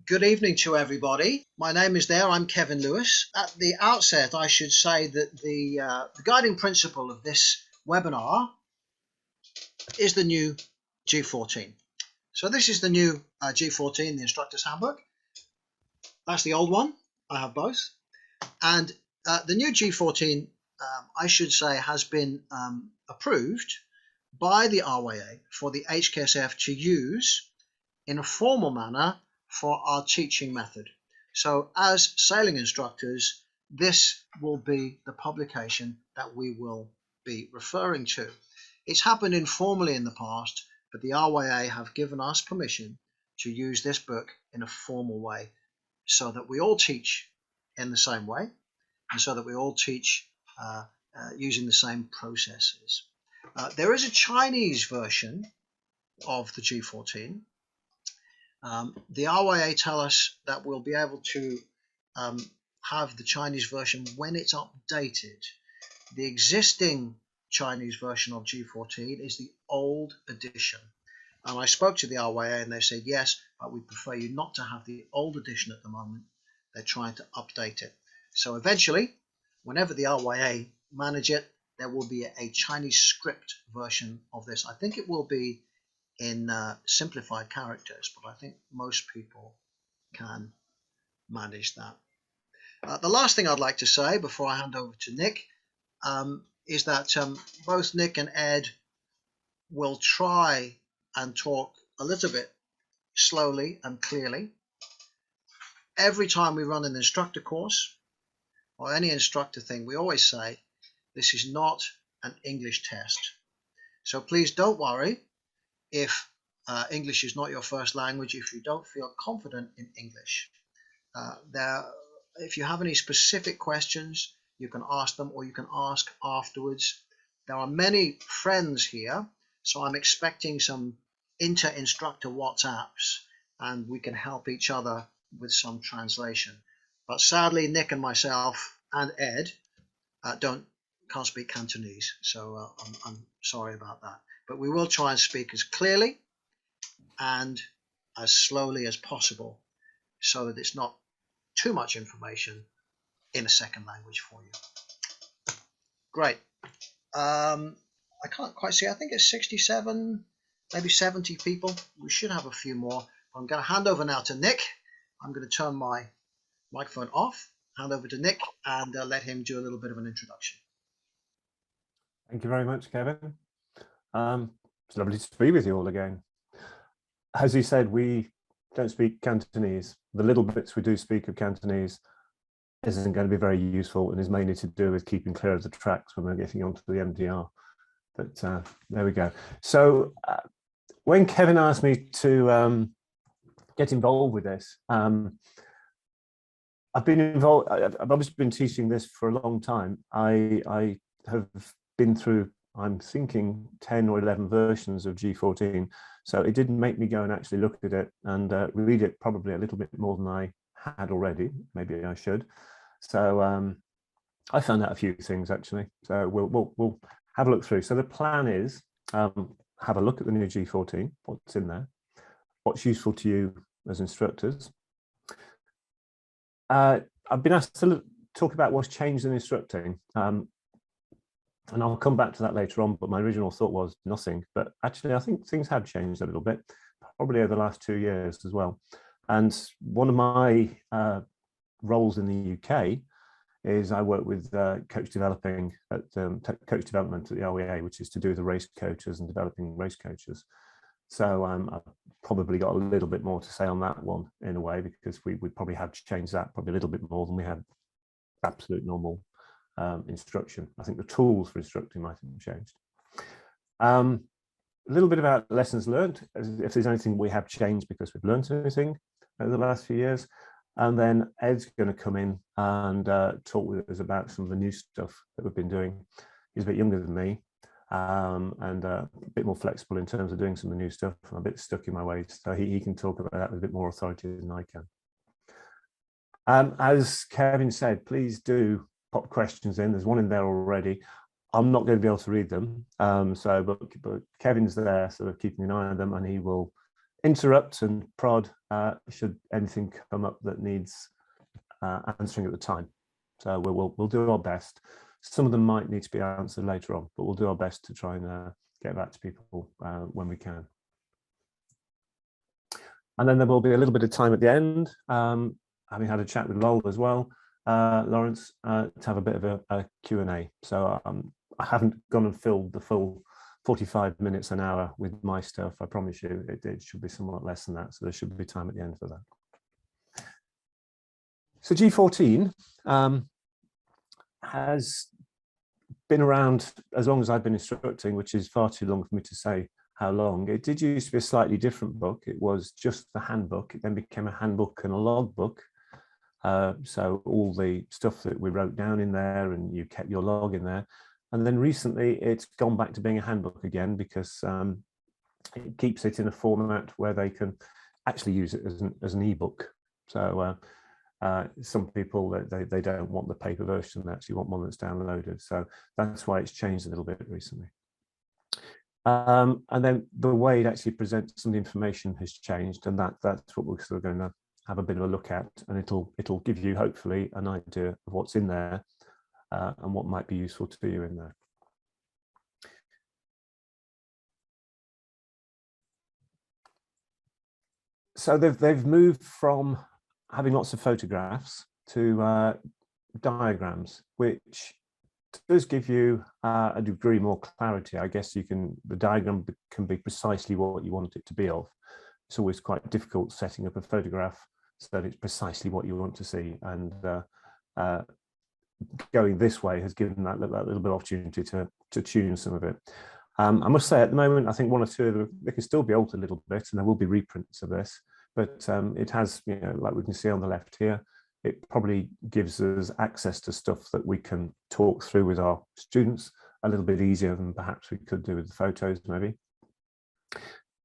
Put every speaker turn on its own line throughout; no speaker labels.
Good evening to everybody. My name is I'm Kevin Lewis. At the outset, I should say that the guiding principle of this webinar is the new G14. So this is the new G14, the Instructor's Handbook. That's the old one. I have both. And the new G14, I should say, has been approved by the RYA for the HKSF to use in a formal manner for our teaching method. So as sailing instructors, this will be the publication that we will be referring to. It's happened informally in the past, but the RYA have given us permission to use this book in a formal way so that we all teach in the same way and so that we all teach using the same processes. There is a Chinese version of the G14. The RYA tell us that we'll be able to have the Chinese version when it's updated. The existing Chinese version of G14 is the old edition. And I spoke to the RYA and they said, yes, but we prefer you not to have the old edition at the moment. They're trying to update it. So eventually, whenever the RYA manage it, there will be a Chinese script version of this. I think it will be in simplified characters, but I think most people can manage that. The last thing I'd like to say before I hand over to Nic is that both Nic and Ed will try and talk a little bit slowly and clearly. Every time we run an instructor course or any instructor thing, we always say this is not an English test. So please don't worry if English is not your first language, if you don't feel confident in English. If you have any specific questions, you can ask them or you can ask afterwards. There are many friends here, so I'm expecting some inter-instructor WhatsApps and we can help each other with some translation. But sadly, Nic and myself and Ed can't speak Cantonese, so I'm sorry about that. But we will try and speak as clearly and as slowly as possible so that it's not too much information in a second language for you. Great. I can't quite see. I think it's 67, maybe 70 people. We should have a few more. I'm going to hand over now to Nic. I'm going to turn my microphone off, hand over to Nic, and let him do a little bit of an introduction.
Thank you very much, Kevin. It's lovely to be with you all again. As you said, we don't speak Cantonese. The little bits we do speak of Cantonese isn't going to be very useful and is mainly to do with keeping clear of the tracks when we're getting onto the MDR. But there we go. So when Kevin asked me to get involved with this, I've been involved. I've obviously been teaching this for a long time. I have been through, I'm thinking 10 or 11 versions of G14. So it didn't make me go and actually look at it and read it probably a little bit more than I had already. Maybe I should. So I found out a few things actually. So we'll have a look through. So the plan is have a look at the new G14, what's in there, what's useful to you as instructors. I've been asked to talk about what's changed in instructing. And I'll come back to that later on, but my original thought was nothing. But actually, I think things have changed a little bit, probably over the last 2 years as well. And one of my roles in the UK is I work with coach development at the RWA, which is to do with the race coaches and developing race coaches. So I've probably got a little bit more to say on that one in a way, because we probably have changed that probably a little bit more than we had absolute normal instruction. I think the tools for instructing might have changed. A little bit about lessons learned, if there's anything we have changed because we've learned anything over the last few years. And then Ed's going to come in and talk with us about some of the new stuff that we've been doing. He's a bit younger than me and a bit more flexible in terms of doing some of the new stuff. I'm a bit stuck in my ways, so he can talk about that with a bit more authority than I can. As Kevin said, please do pop questions in. There's one in there already. I'm not going to be able to read them, but Kevin's there sort of keeping an eye on them, and he will interrupt and prod should anything come up that needs answering at the time. So we'll do our best. Some of them might need to be answered later on, but we'll do our best to try and get back to people when we can. And then there will be a little bit of time at the end, having had a chat with Lowell as well, Lawrence, to have a bit of a Q&A. So I haven't gone and filled the full 45 minutes, an hour with my stuff. I promise you, it should be somewhat less than that. So there should be time at the end for that. So G14 has been around as long as I've been instructing, which is far too long for me to say how long. It did used to be a slightly different book. It was just the handbook. It then became a handbook and a logbook. So all the stuff that we wrote down in there, and you kept your log in there. And then recently it's gone back to being a handbook again, because it keeps it in a format where they can actually use it as an ebook. So some people, they don't want the paper version, they actually want one that's downloaded. So that's why it's changed a little bit recently. And then the way it actually presents some of the information has changed, and that's what we're sort of going to have a bit of a look at, and it'll give you hopefully an idea of what's in there and what might be useful to you in there. So they've moved from having lots of photographs to diagrams, which does give you a degree more clarity. I guess the diagram can be precisely what you want it to be of. It's always quite difficult setting up a photograph so that it's precisely what you want to see, and going this way has given that little bit of opportunity to tune some of it. I must say, at the moment, I think one or two of them, they can still be altered a little bit, and there will be reprints of this, but it has, like we can see on the left here, it probably gives us access to stuff that we can talk through with our students a little bit easier than perhaps we could do with the photos, maybe.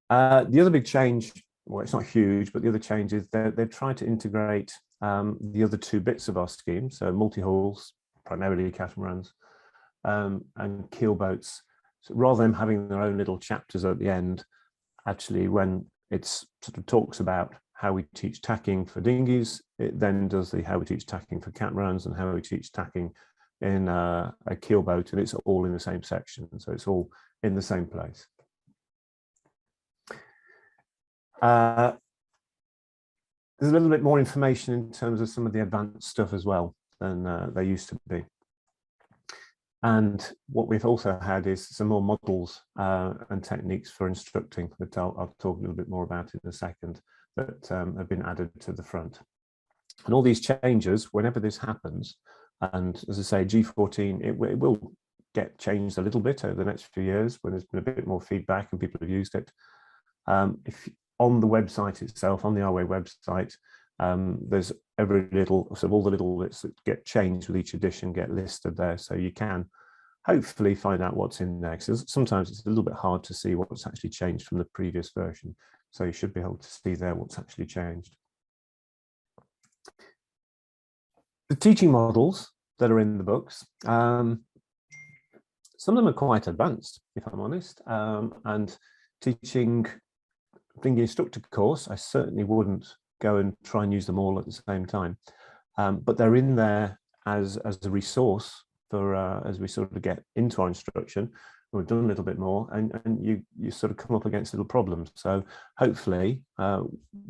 The other big change, well, it's not huge, but the other change is they've tried to integrate the other two bits of our scheme, so multi-hulls, primarily catamarans, and keel boats. So rather than having their own little chapters at the end, actually when it sort of talks about how we teach tacking for dinghies, it then does the how we teach tacking for catamarans and how we teach tacking in a keel boat, and it's all in the same section, so it's all in the same place. There's a little bit more information in terms of some of the advanced stuff as well than there used to be. And what we've also had is some more models and techniques for instructing that I'll talk a little bit more about in a second, that have been added to the front. And all these changes, whenever this happens, and as I say, G14, it will get changed a little bit over the next few years when there's been a bit more feedback and people have used it. If on the website itself, on the RWay website, there's every little, sort of all the little bits that get changed with each edition get listed there, so you can hopefully find out what's in there, because sometimes it's a little bit hard to see what's actually changed from the previous version, so you should be able to see there what's actually changed. The teaching models that are in the books, some of them are quite advanced, if I'm honest, and teaching the instructor course, I certainly wouldn't go and try and use them all at the same time, but they're in there as a resource for as we sort of get into our instruction. We've done a little bit more, and you sort of come up against little problems. So hopefully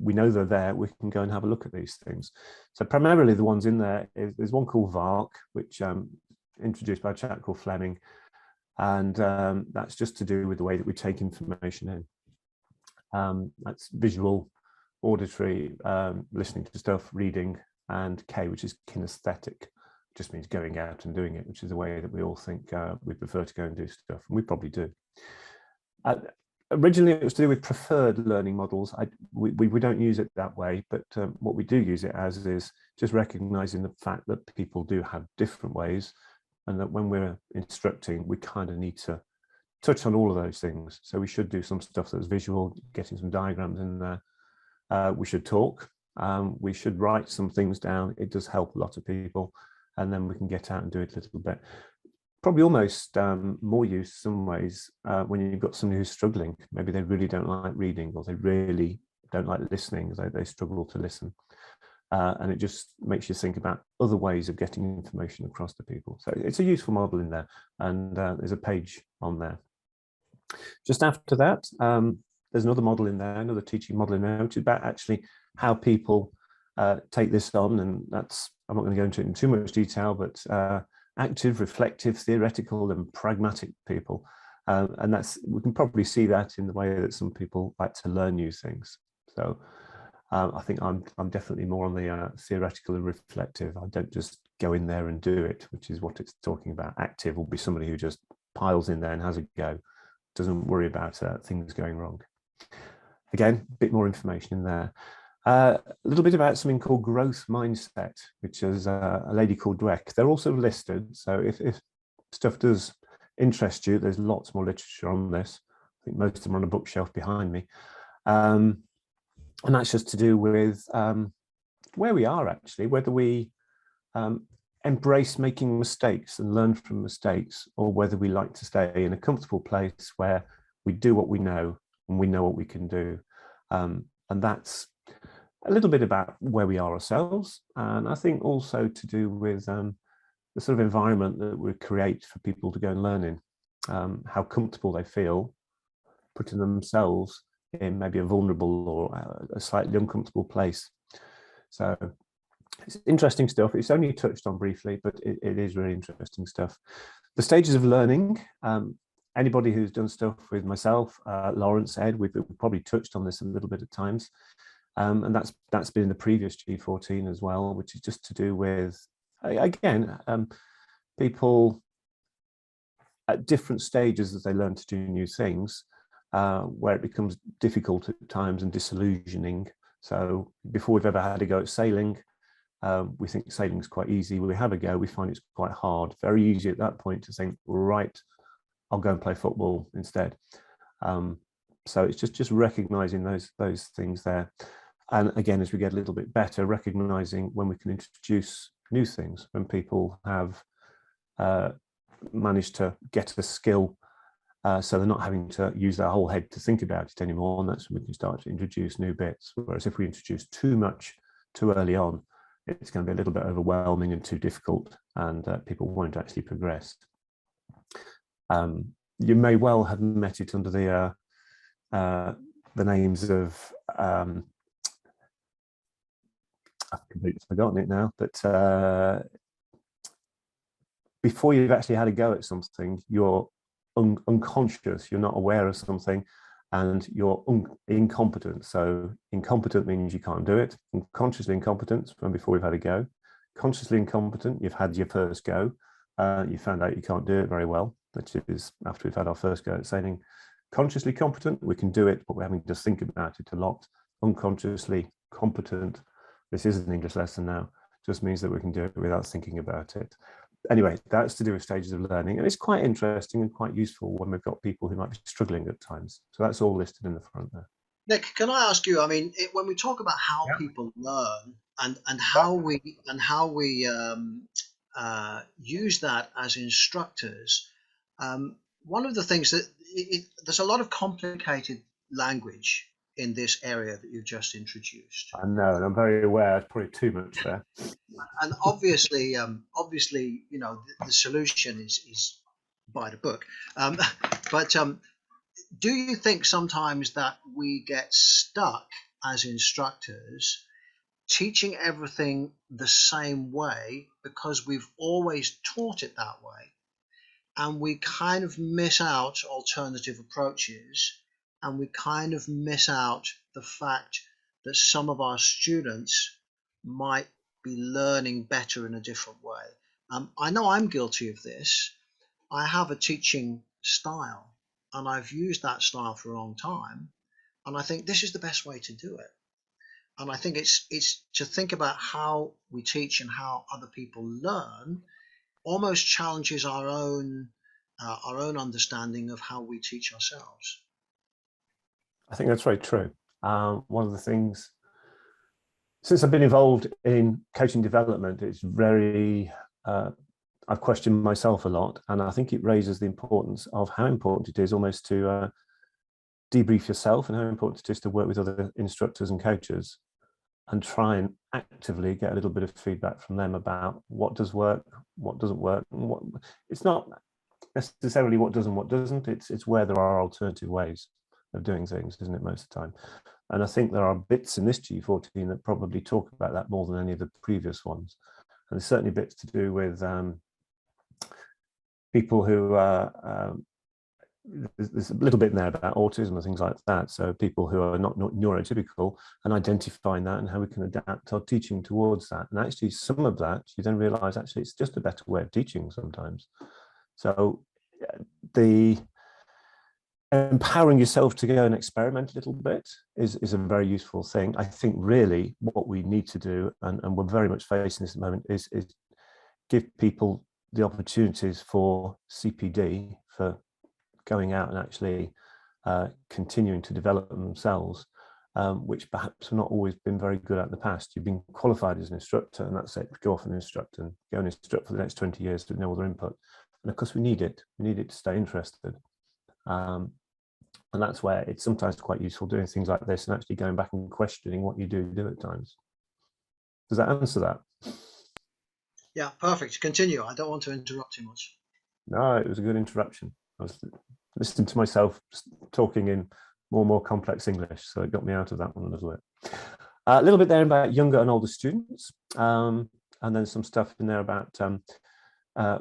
we know they're there, we can go and have a look at these things. So primarily the ones in there, there's one called VARC, which introduced by a chap called Fleming, and that's just to do with the way that we take information in. That's visual, auditory, listening to stuff, reading, and K, which is kinesthetic. Just means going out and doing it, which is the way that we all think we prefer to go and do stuff, and we probably do. Originally, it was to do with preferred learning models. We don't use it that way, but what we do use it as is just recognizing the fact that people do have different ways, and that when we're instructing, we kind of need to touch on all of those things. So we should do some stuff that's visual, getting some diagrams in there. We should talk. We should write some things down. It does help a lot of people. And then we can get out and do it a little bit. probably almost more use in some ways when you've got somebody who's struggling. Maybe they really don't like reading, or they really don't like listening. They struggle to listen. And it just makes you think about other ways of getting information across to people. So it's a useful model in there, and there's a page on there. Just after that, there's another model in there, another teaching model in there, which is about actually how people take this on, and that's, I'm not going to go into it in too much detail, but active, reflective, theoretical, and pragmatic people. And that's, we can probably see that in the way that some people like to learn new things. So I think I'm definitely more on the theoretical and reflective. I don't just go in there and do it, which is what it's talking about. Active will be somebody who just piles in there and has a go, doesn't worry about things going wrong. Again, a bit more information in there. A little bit about something called growth mindset, which is a lady called Dweck. They're also listed, so if stuff does interest you, there's lots more literature on this. I think most of them are on a bookshelf behind me. And that's just to do with where we are actually, whether we embrace making mistakes and learn from mistakes, or whether we like to stay in a comfortable place where we do what we know and we know what we can do. And that's a little bit about where we are ourselves, and I think also to do with the sort of environment that we create for people to go and learn in, how comfortable they feel putting themselves in maybe a vulnerable or a slightly uncomfortable place. So it's interesting stuff. It's only touched on briefly, but it is really interesting stuff. The stages of learning, anybody who's done stuff with myself, Lawrence, Ed, we've probably touched on this a little bit at times. And that's been in the previous G14 as well, which is just to do with, again, people at different stages as they learn to do new things, where it becomes difficult at times and disillusioning. So before we've ever had a go at sailing, we think sailing's quite easy. We have a go, we find it's quite hard. Very easy at that point to think, right, I'll go and play football instead. So it's just recognizing those things there. And again, as we get a little bit better, recognizing when we can introduce new things, when people have managed to get a skill, so they're not having to use their whole head to think about it anymore, and that's when we can start to introduce new bits. Whereas if we introduce too much too early on, it's going to be a little bit overwhelming and too difficult, and people won't actually progress. You may well have met it under the names of, I've completely forgotten it now, but before you've actually had a go at something, you're unconscious, you're not aware of something, and you're incompetent. So incompetent means you can't do it. Unconsciously incompetent when before we've had a go. Consciously incompetent, you've had your first go, you found out you can't do it very well, which is after we've had our first go at sailing. Consciously competent, we can do it, but we're having to think about it a lot. Unconsciously competent, this is an English lesson now, just means that we can do it without thinking about it. Anyway, that's to do with stages of learning, and it's quite interesting and quite useful when we've got people who might be struggling at times. So that's all listed in the front there.
Nic, can I ask you? I mean, when we talk about how people learn and how we use that as instructors, one of the things that there's a lot of complicated language in this area that you've just introduced.
I know, and I'm very aware it's probably too much there.
And obviously, you know, the solution is by the book. But do you think sometimes that we get stuck as instructors teaching everything the same way because we've always taught it that way, and we kind of miss out alternative approaches, and we kind of miss out the fact that some of our students might be learning better in a different way? I know I'm guilty of this. I have a teaching style, and I've used that style for a long time, and I think this is the best way to do it. And I think it's to think about how we teach and how other people learn almost challenges our own understanding of how we teach ourselves.
I think that's very true. One of the things, since I've been involved in coaching development, it's very I've questioned myself a lot, and I think it raises the importance of how important it is almost to debrief yourself, and how important it is to work with other instructors and coaches and try and actively get a little bit of feedback from them about what does work, what doesn't work. And what, it's not necessarily what does and what doesn't, it's where there are alternative ways of doing things, isn't it, most of the time? And I think there are bits in this G14 that probably talk about that more than any of the previous ones. And there's certainly bits to do with people who there's a little bit in there about autism and things like that. So people who are not neurotypical, and identifying that and how we can adapt our teaching towards that. And actually some of that, you then realize actually it's just a better way of teaching sometimes. So the empowering yourself to go and experiment a little bit is a very useful thing. I think really what we need to do, and we're very much facing this at the moment, is give people the opportunities for CPD, for going out and actually continuing to develop themselves, which perhaps have not always been very good at in the past. You've been qualified as an instructor, and that's it, go off and instruct and go and instruct for the next 20 years with no other input. And of course we need it to stay interested. And that's where it's sometimes quite useful doing things like this and actually going back and questioning what you do at times. Does that answer that?
Yeah, perfect. Continue. I don't want to interrupt too much.
No, it was a good interruption. I was listening to myself talking in more and more complex English, so it got me out of that one a little bit. A little bit there about younger and older students, and then some stuff in there about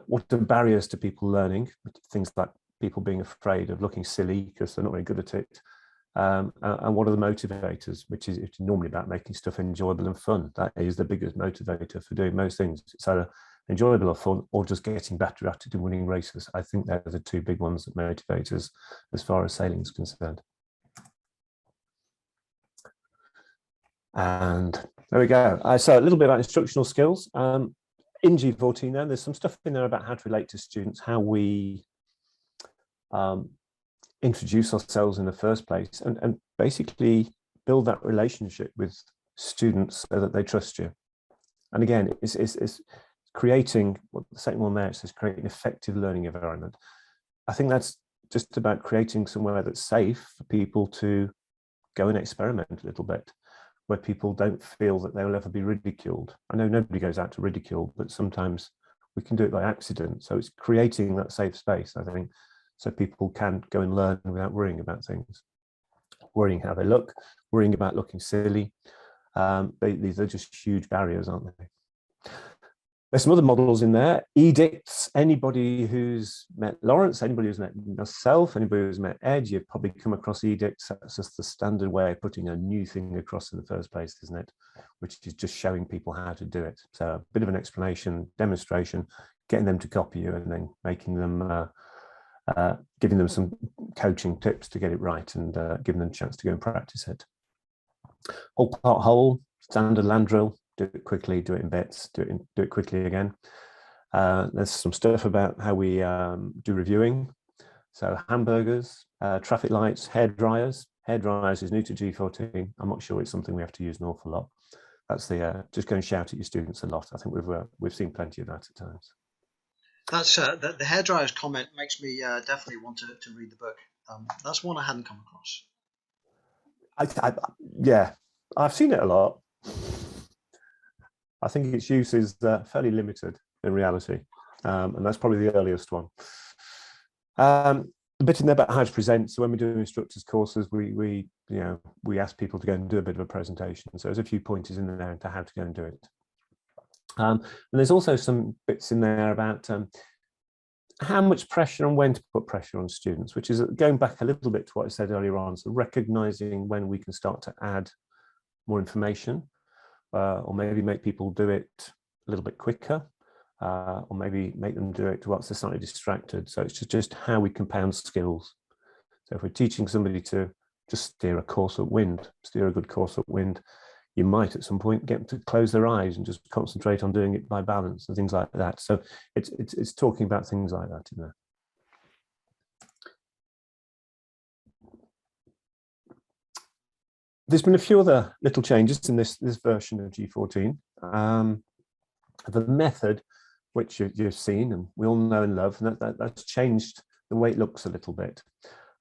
what are barriers to people learning, things like people being afraid of looking silly because they're not very good at it, and what are the motivators, which is normally about making stuff enjoyable and fun. That is the biggest motivator for doing most things. It's either enjoyable or fun, or just getting better at it and winning races. I think they're the two big ones that motivate us as far as sailing is concerned. And there we go. So a little bit about instructional skills. In G14 then, there's some stuff in there about how to relate to students, how we introduce ourselves in the first place, and basically build that relationship with students so that they trust you. And again, it's creating, well, the second one there, it says create an effective learning environment. I think that's just about creating somewhere that's safe for people to go and experiment a little bit, where people don't feel that they'll ever be ridiculed. I know nobody goes out to ridicule, but sometimes we can do it by accident. So it's creating that safe space, I think, so people can go and learn without worrying about things, worrying how they look, worrying about looking silly. These are just huge barriers, aren't they? There's some other models in there. Edicts. Anybody who's met Lawrence, anybody who's met myself, anybody who's met Ed, you've probably come across edicts. That's just the standard way of putting a new thing across in the first place, isn't it? Which is just showing people how to do it. So a bit of an explanation, demonstration, getting them to copy you, and then making them, giving them some coaching tips to get it right, and giving them a chance to go and practice it. Whole part whole, standard land drill. Do it quickly, do it in bits, do it quickly again. There's some stuff about how we do reviewing. So hamburgers, traffic lights, hair dryers. Hair dryers is new to G14. I'm not sure it's something we have to use an awful lot. That's the just go and shout at your students a lot. I think we've seen plenty of that at times. That's
the hair dryers comment makes me definitely want to read the book. That's one I hadn't come across.
Yeah, I've seen it a lot. I think its use is fairly limited in reality, and that's probably the earliest one. A bit in there about how to present. So when we do instructors courses, we ask people to go and do a bit of a presentation. So there's a few pointers in there into how to go and do it. And there's also some bits in there about how much pressure and when to put pressure on students, which is going back a little bit to what I said earlier on. So recognizing when we can start to add more information. Or maybe make people do it a little bit quicker, or maybe make them do it whilst they're slightly distracted. So it's just how we compound skills. So if we're teaching somebody to just steer a course upwind, steer a good course upwind, you might at some point get them to close their eyes and just concentrate on doing it by balance and things like that. So it's talking about things like that in there. There's been a few other little changes in this version of G14. The method which you've seen and we all know and love, and that's changed the way it looks a little bit.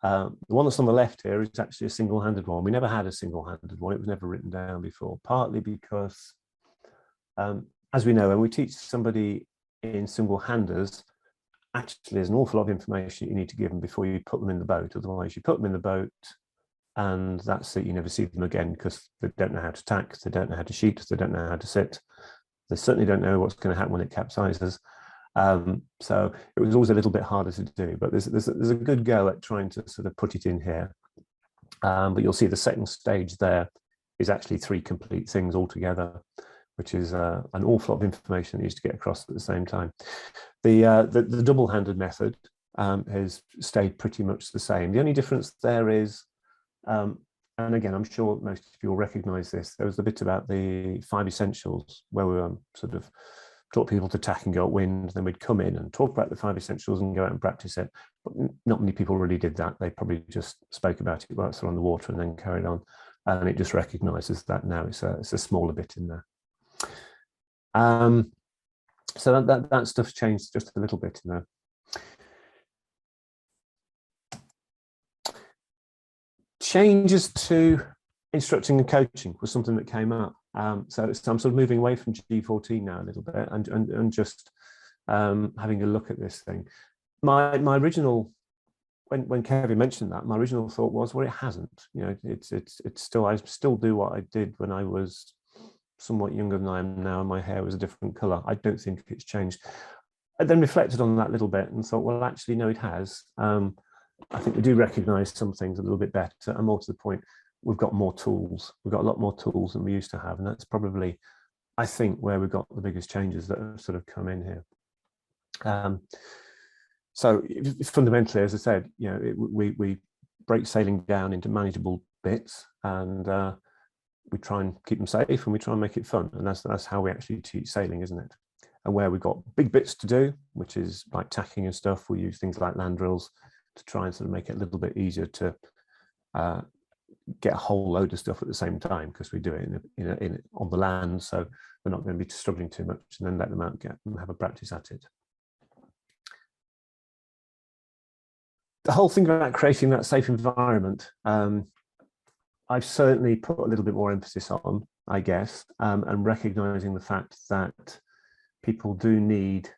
The one that's on the left here is actually a single-handed one. We never had a single-handed one. It was never written down before, partly because, as we know, when we teach somebody in single-handers, actually there's an awful lot of information you need to give them before you put them in the boat. Otherwise, you put them in the boat and that's it. You never see them again because they don't know how to tack, they don't know how to sheet, they don't know how to sit. They certainly don't know what's going to happen when it capsizes. So it was always a little bit harder to do, but there's a good go at trying to sort of put it in here. But you'll see the second stage there is actually 3 complete things altogether, which is an awful lot of information that needs to get across at the same time. The double-handed method has stayed pretty much the same. The only difference there is, and again, I'm sure most of you will recognize this, there was a bit about the 5 essentials where we sort of taught people to tack and go upwind, then we'd come in and talk about the 5 essentials and go out and practice it. But not many people really did that. They probably just spoke about it whilst they're on the water and then carried on. And it just recognizes that now it's a smaller bit in there. So that stuff's changed just a little bit in there. Changes to instructing and coaching was something that came up. So I'm sort of moving away from G14 now a little bit and just having a look at this thing. My original, when Kevin mentioned that, my original thought was, well, it hasn't. You know, it's still, I still do what I did when I was somewhat younger than I am now, and my hair was a different color. I don't think it's changed. I then reflected on that a little bit and thought, well, actually, no, it has. I think we do recognize some things a little bit better, and more to the point, we've got more tools. We've got a lot more tools than we used to have, and that's probably, I think, where we've got the biggest changes that have sort of come in here. So fundamentally, as I said, you know, we break sailing down into manageable bits, and we try and keep them safe, and we try and make it fun, and that's how we actually teach sailing, isn't it? And where we've got big bits to do, which is like tacking and stuff, we use things like land drills to try and sort of make it a little bit easier to get a whole load of stuff at the same time, because we do it on the land, so we're not going to be struggling too much, and then let them out and have a practice at it. The whole thing about creating that safe environment, I've certainly put a little bit more emphasis on, I guess, and recognizing the fact that people do need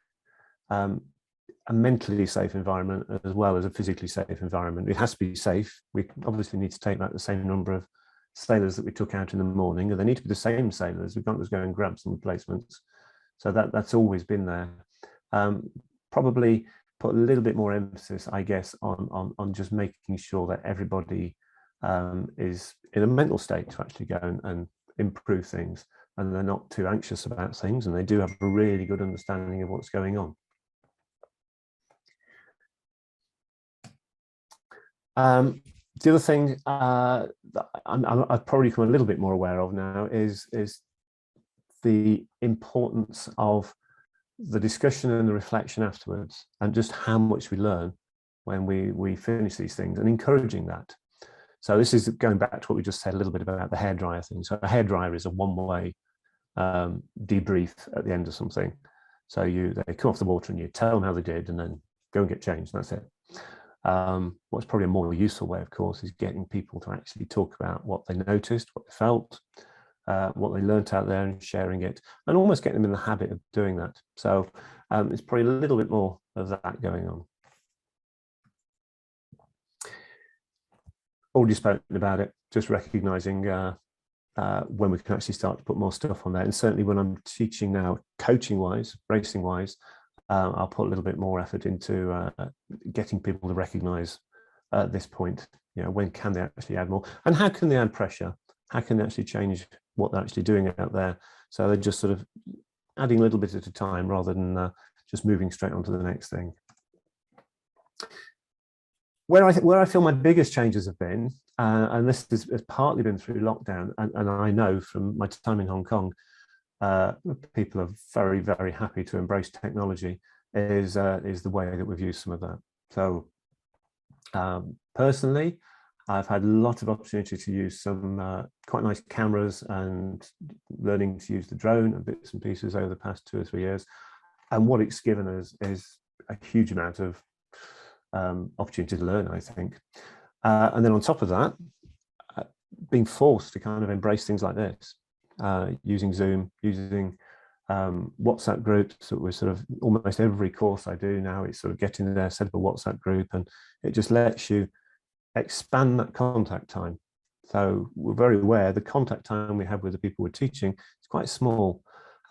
a mentally safe environment as well as a physically safe environment. It has to be safe. We obviously need to take back the same number of sailors that we took out in the morning, and they need to be the same sailors. We can't just go and grab some replacements. So that's always been there. Probably put a little bit more emphasis, I guess, on just making sure that everybody is in a mental state to actually go and improve things, and they're not too anxious about things, and they do have a really good understanding of what's going on. The other thing that I've probably become a little bit more aware of now is the importance of the discussion and the reflection afterwards, and just how much we learn when we finish these things, and encouraging that. So this is going back to what we just said a little bit about the hairdryer thing. So a hairdryer is a one-way debrief at the end of something. So they come off the water and you tell them how they did, and then go and get changed, and that's it. What's probably a more useful way, of course, is getting people to actually talk about what they noticed, what they felt, what they learnt out there, and sharing it, and almost getting them in the habit of doing that. So it's probably a little bit more of that going on. Already spoken about it, just recognizing when we can actually start to put more stuff on there. And certainly when I'm teaching now, coaching wise, racing wise, I'll put a little bit more effort into getting people to recognize at this point, you know, when can they actually add more, and how can they add pressure? How can they actually change what they're actually doing out there? So they're just sort of adding a little bit at a time rather than just moving straight on to the next thing. Where I feel my biggest changes have been, and this has partly been through lockdown, and I know from my time in Hong Kong, people are very, very happy to embrace technology, is the way that we've used some of that. So personally, I've had a lot of opportunity to use some quite nice cameras, and learning to use the drone and bits and pieces over the past 2 or 3 years. And what it's given us is a huge amount of opportunity to learn, I think. And then on top of that, being forced to kind of embrace things like this, using Zoom, using WhatsApp groups. So we're sort of almost every course I do now, it's sort of getting there, set up a WhatsApp group, and it just lets you expand that contact time. So we're very aware the contact time we have with the people we're teaching is quite small.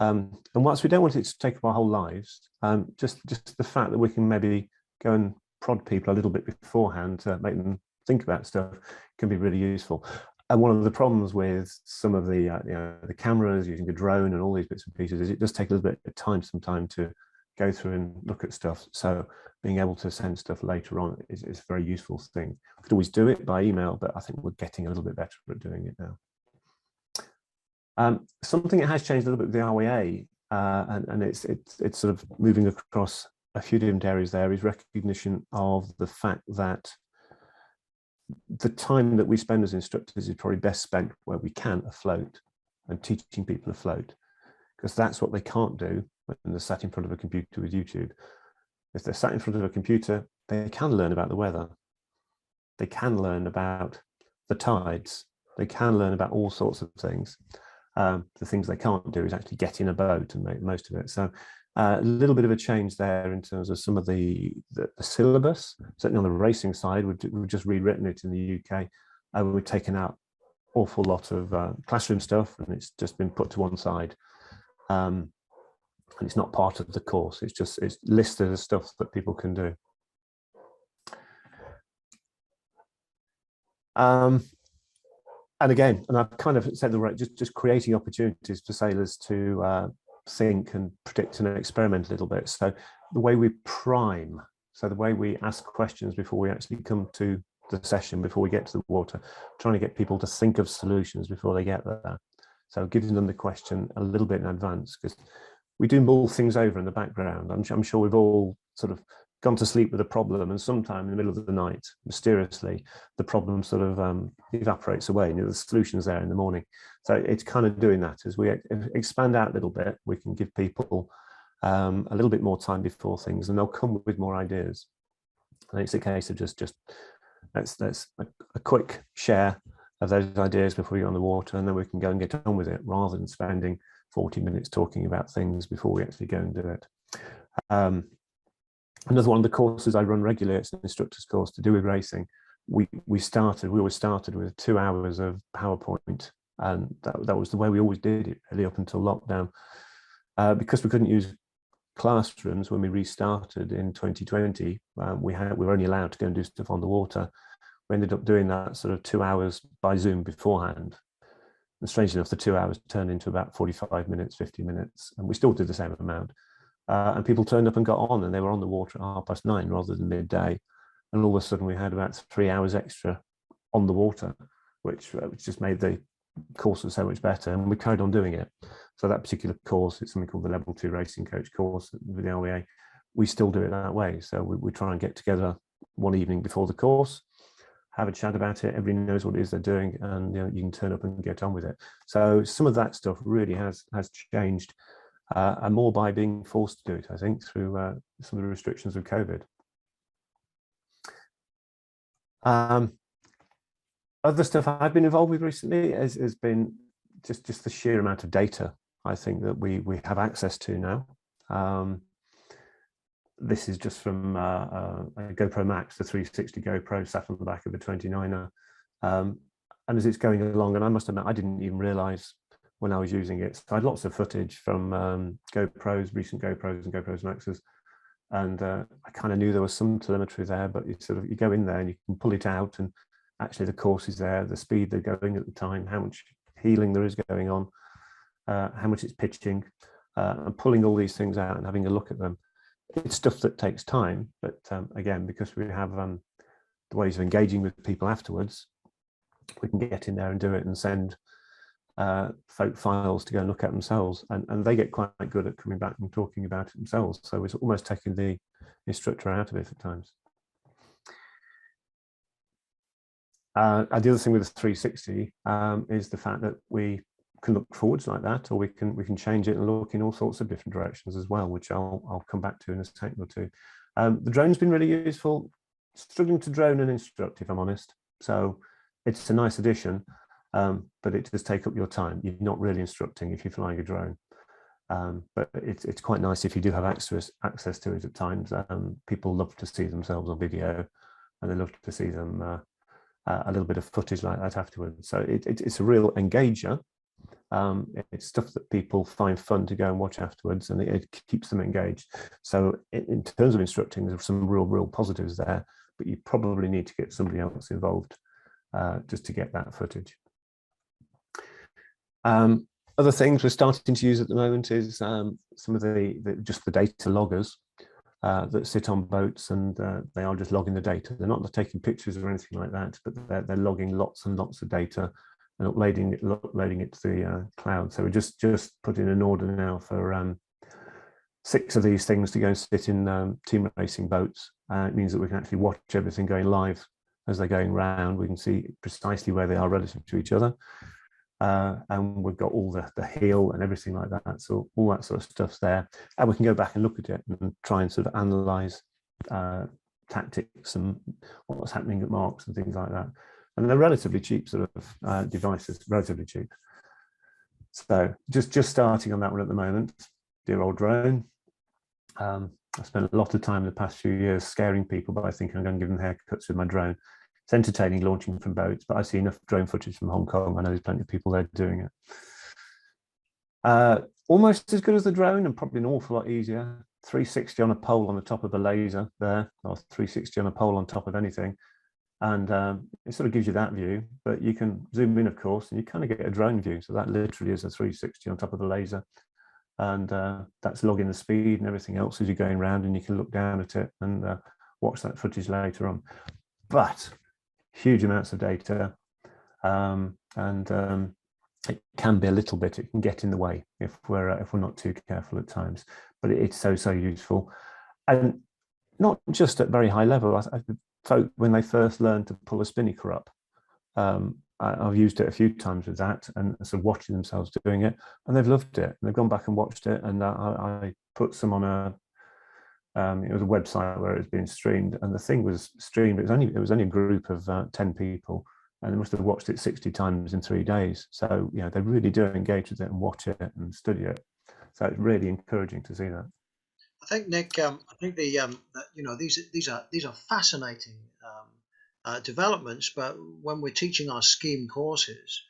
And whilst we don't want it to take up our whole lives, just the fact that we can maybe go and prod people a little bit beforehand to make them think about stuff can be really useful. And one of the problems with some of the the cameras, using a drone and all these bits and pieces, is it does take a little bit of time sometimes to go through and look at stuff. So being able to send stuff later on is a very useful thing. We could always do it by email, but I think we're getting a little bit better at doing it now. Something that has changed a little bit with the RWA, and it's sort of moving across a few different areas there, is recognition of the fact that the time that we spend as instructors is probably best spent where we can afloat and teaching people afloat, because that's what they can't do when they're sat in front of a computer with YouTube. If they're sat in front of a computer, they can learn about the weather. They can learn about the tides. They can learn about all sorts of things. The things they can't do is actually get in a boat and make the most of it. So a little bit of a change there in terms of some of the syllabus. Certainly on the racing side, we've just rewritten it in the UK. We've taken out an awful lot of classroom stuff, and it's just been put to one side. And it's not part of the course. It's listed as stuff that people can do. And again, and I've kind of said the right, just creating opportunities for sailors to think and predict and experiment a little bit. So the way we prime, so the way we ask questions before we actually come to the session, before we get to the water, trying to get people to think of solutions before they get there. So giving them the question a little bit in advance, because we do mull things over in the background. I'm sure we've all sort of gone to sleep with a problem, and sometime in the middle of the night, mysteriously, the problem sort of evaporates away, and the solution's there in the morning. So it's kind of doing that. As we expand out a little bit, we can give people a little bit more time before things, and they'll come with more ideas. And it's a case of just let's a quick share of those ideas before we go on the water, and then we can go and get on with it, rather than spending 40 minutes talking about things before we actually go and do it. Another one of the courses I run regularly, it's an instructor's course to do with racing. We always started with 2 hours of PowerPoint, and that was the way we always did it, really, up until lockdown. Because we couldn't use classrooms when we restarted in 2020, we were only allowed to go and do stuff on the water. We ended up doing that sort of 2 hours by Zoom beforehand. And strangely enough, the 2 hours turned into about 45 minutes, 50 minutes, and we still did the same amount. And people turned up and got on, and they were on the water at 9:30 rather than midday. And all of a sudden we had about 3 hours extra on the water, which just made the courses so much better, and we carried on doing it. So that particular course, it's something called the Level 2 Racing Coach course with the RWA. We still do it that way. So we try and get together one evening before the course, have a chat about it. Everybody knows what it is they're doing, and you can turn up and get on with it. So some of that stuff really has changed, and more by being forced to do it, I think, through some of the restrictions of COVID. Other stuff I've been involved with recently has been just the sheer amount of data, I think, that we have access to now. This is just from a GoPro Max, the 360 GoPro sat on the back of a 29er. And as it's going along, and I must admit, I didn't even realize when I was using it. So I had lots of footage from GoPros, recent GoPros and GoPros Maxes. And I kind of knew there was some telemetry there, but you go in there and you can pull it out, and actually the course is there, the speed they're going at the time, how much heeling there is going on, how much it's pitching, and pulling all these things out and having a look at them. It's stuff that takes time, but again, because we have the ways of engaging with people afterwards, we can get in there and do it and send folk files to go and look at themselves, and they get quite good at coming back and talking about it themselves. So it's almost taking the instructor out of it at times. The other thing with the 360 is the fact that we can look forwards like that, or we can change it and look in all sorts of different directions as well, which I'll come back to in a second or two. The drone's been really useful. Struggling to drone and instruct, if I'm honest. So it's a nice addition, but it does take up your time. You're not really instructing if you're flying a drone. But it's quite nice if you do have access to it at times. People love to see themselves on video, and they love to see them a little bit of footage like that afterwards. So it's a real engager. It's stuff that people find fun to go and watch afterwards, and it keeps them engaged. So in terms of instructing, there's some real positives there, but you probably need to get somebody else involved just to get that footage. Other things we're starting to use at the moment is some of the data loggers that sit on boats, and they are just logging the data. They're not taking pictures or anything like that, but they're logging lots and lots of data and uploading it to the cloud. So we're just putting an order now for 6 of these things to go and sit in team racing boats. It means that we can actually watch everything going live as they're going round. We can see precisely where they are relative to each other. And we've got all the heel and everything like that. So all that sort of stuff's there. And we can go back and look at it and try and sort of analyze tactics and what's happening at marks and things like that. And they're relatively cheap sort of devices, relatively cheap. So just starting on that one at the moment. Dear old drone. I spent a lot of time in the past few years scaring people by thinking I'm going to give them haircuts with my drone. It's entertaining launching from boats, but I see enough drone footage from Hong Kong. I know there's plenty of people there doing it. Almost as good as the drone, and probably an awful lot easier. 360 on a pole on the top of a laser there, or 360 on a pole on top of anything. And it sort of gives you that view, but you can zoom in, of course, and you kind of get a drone view. So that literally is a 360 on top of the laser. And that's logging the speed and everything else as you're going around, and you can look down at it and watch that footage later on. But huge amounts of data, and it can be a little bit, it can get in the way if we're not too careful at times, but it's so useful. And not just at very high level. Folk, when they first learned to pull a spinnaker up, I've used it a few times with that, and sort of watching themselves doing it, and they've loved it. And they've gone back and watched it, and I put some on it was a website where it was being streamed, and the thing was streamed. It was only a group of 10 people, and they must have watched it 60 times in 3 days. So they really do engage with it and watch it and study it. So it's really encouraging to see that.
I think, Nick, I think these are fascinating developments, but when we're teaching our scheme courses,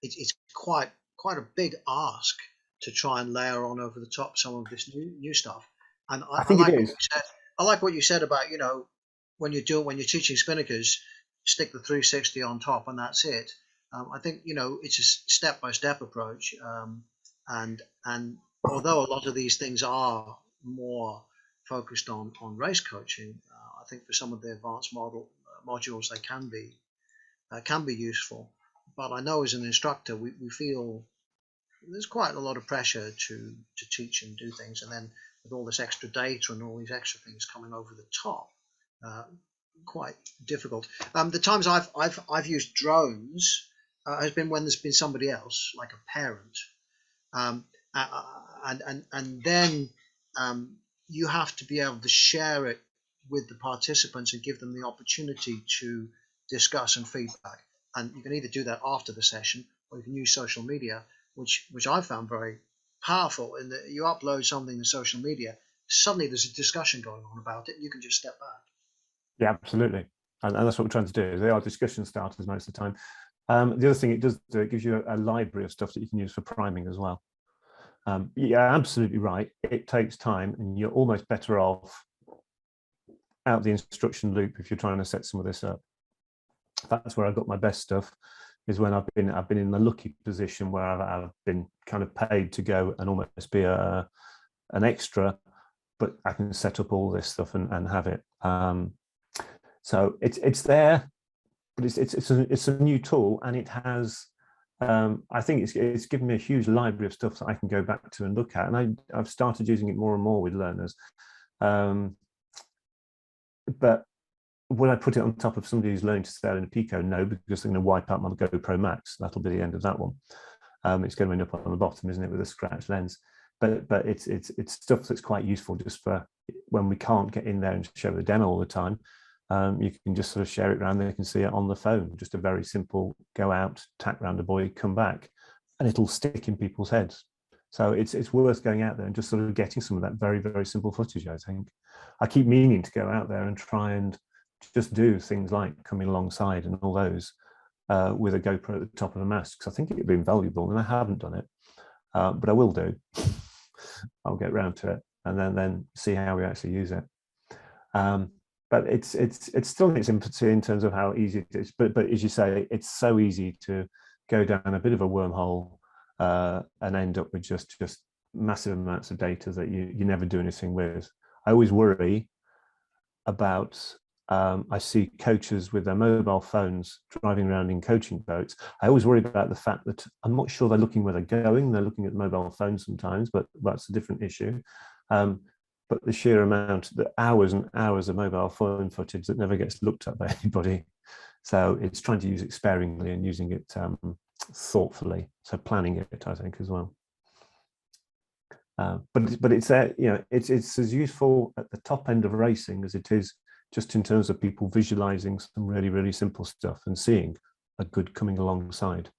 it's quite a big ask to try and layer on over the top some of this new stuff. And I think it is. I like what you said about when you're teaching spinnakers, stick the 360 on top and that's it. I think it's a step-by-step approach, and although a lot of these things are more focused on race coaching, I think for some of the advanced modules they can be useful. But I know as an instructor we feel there's quite a lot of pressure to teach and do things, and then with all this extra data and all these extra things coming over the top, quite difficult. The times I've used drones has been when there's been somebody else, like a parent, and then you have to be able to share it with the participants and give them the opportunity to discuss and feedback. And you can either do that after the session, or you can use social media, which I found very powerful. In that you upload something to social media, suddenly there's a discussion going on about it, and you can just step back.
Yeah, absolutely, and that's what we're trying to do. They are discussion starters most of the time. The other thing it does do, it gives you a library of stuff that you can use for priming as well. Yeah, absolutely right. It takes time, and you're almost better off out the instruction loop if you're trying to set some of this up. That's where I got my best stuff, is when I've been in the lucky position where I've been kind of paid to go and almost be an extra, but I can set up all this stuff and have it. So it's there, but it's a new tool, and it has. I think it's given me a huge library of stuff that I can go back to and look at, and I've started using it more and more with learners. But would I put it on top of somebody who's learning to sail in a Pico? No, because they're going to wipe out my GoPro Max. That'll be the end of that one. It's going to end up on the bottom, isn't it, with a scratched lens? But it's stuff that's quite useful just for when we can't get in there and show the demo all the time. You can just sort of share it around. They can see it on the phone. Just a very simple go out, tack round a buoy, come back, and it'll stick in people's heads. So it's worth going out there and just sort of getting some of that very, very simple footage, I think. I keep meaning to go out there and try and just do things like coming alongside and all those with a GoPro at the top of a mast, because I think it'd be invaluable, and I haven't done it, but I will do. I'll get round to it and then see how we actually use it. But it's still in its infancy in terms of how easy it is. But as you say, it's so easy to go down a bit of a wormhole and end up with just massive amounts of data that you never do anything with. I always worry about, I see coaches with their mobile phones driving around in coaching boats. I always worry about the fact that I'm not sure they're looking where they're going. They're looking at the mobile phone sometimes, but that's a different issue. But the sheer amount, the hours and hours of mobile phone footage that never gets looked at by anybody. So it's trying to use it sparingly and using it thoughtfully. So planning it, I think, as well. But it's it's as useful at the top end of racing as it is just in terms of people visualizing some really, really simple stuff and seeing a good coming alongside,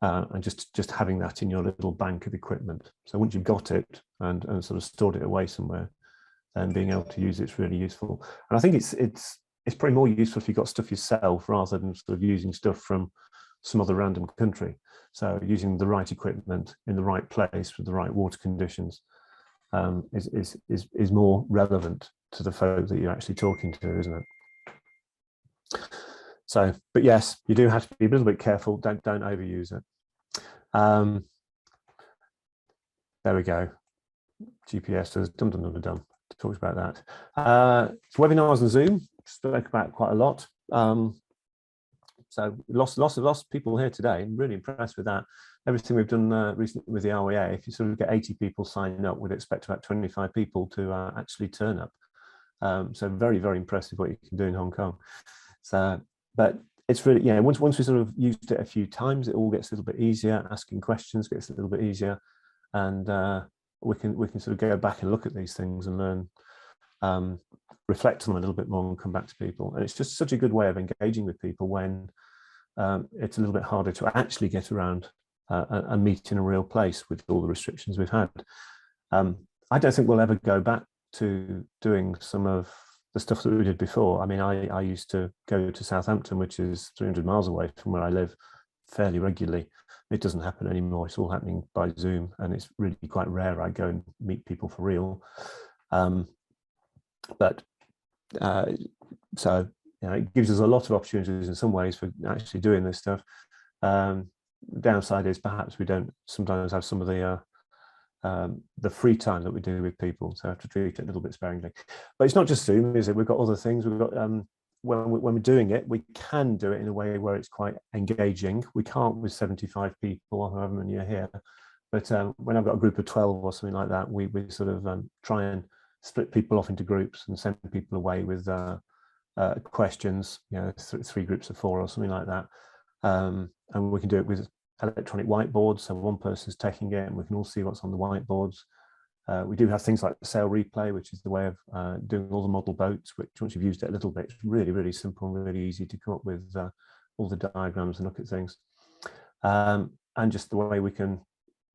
and just having that in your little bank of equipment. So once you've got it and sort of stored it away somewhere, then being able to use it's really useful. And I think it's probably more useful if you've got stuff yourself rather than sort of using stuff from some other random country. So using the right equipment in the right place with the right water conditions is more relevant to the folk that you're actually talking to, isn't it? So, but yes, you do have to be a little bit careful. Don't overuse it. There we go. GPS does dum. Talks about that. So webinars and Zoom spoke about quite a lot. So lots of people here today. I'm really impressed with that. Everything we've done recently with the RWA, if you sort of get 80 people signing up, we'd expect about 25 people to actually turn up. So very, very impressive what you can do in Hong Kong. So, but it's really, once we sort of used it a few times, it all gets a little bit easier. Asking questions gets a little bit easier, and we can sort of go back and look at these things and learn, reflect on them a little bit more and come back to people. And it's just such a good way of engaging with people when it's a little bit harder to actually get around and meet in a real place with all the restrictions we've had. I don't think we'll ever go back to doing some of the stuff that we did before. I mean, I used to go to Southampton, which is 300 miles away from where I live, fairly regularly. It doesn't happen anymore. It's all happening by Zoom, and it's really quite rare I go and meet people for real. So it gives us a lot of opportunities in some ways for actually doing this stuff. Downside is perhaps we don't sometimes have some of the free time that we do with people, so I have to treat it a little bit sparingly. But it's not just Zoom, is it? We've got other things. We've got when we're doing it, we can do it in a way where it's quite engaging. We can't with 75 people or however many are here, but when I've got a group of 12 or something like that, we sort of try and split people off into groups and send people away with questions, 3 groups of 4 or something like that. And we can do it with electronic whiteboards, so one person's taking it and we can all see what's on the whiteboards. We do have things like the sail replay, which is the way of doing all the model boats, which once you've used it a little bit, it's really, really simple and really easy to come up with all the diagrams and look at things. And just the way we can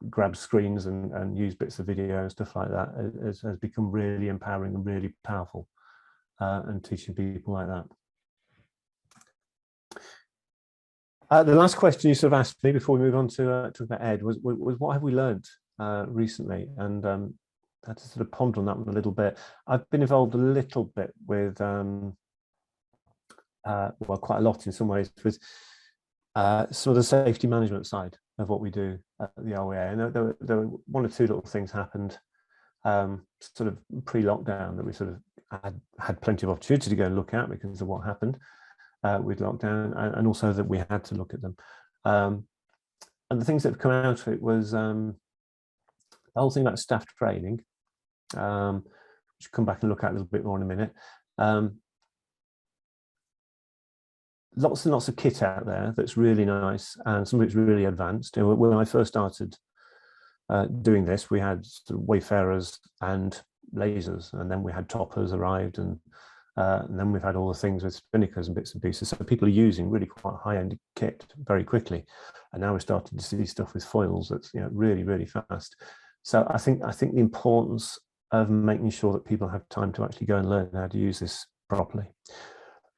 grab screens and use bits of video and stuff like that has become really empowering and really powerful, and teaching people like that. The last question you sort of asked me before we move on to talk about Ed was what have we learned recently? And I had to sort of ponder on that one a little bit. I've been involved a little bit with, well, quite a lot in some ways, with some of the safety management side of what we do at the RWA. And there were 1 or 2 little things happened sort of pre-lockdown that we sort of had plenty of opportunity to go and look at because of what happened with lockdown, and also that we had to look at them. And the things that have come out of it was the whole thing about staff training, which we'll come back and look at a little bit more in a minute. lots and lots of kit out there that's really nice, and some of it's really advanced. You know, when I first started doing this, we had sort of wayfarers and lasers, and then we had toppers arrived, and then we've had all the things with spinnakers and bits and pieces. So people are using really quite high-end kit very quickly, and now we're starting to see stuff with foils that's, you know, really, really fast. So I think the importance of making sure that people have time to actually go and learn how to use this properly.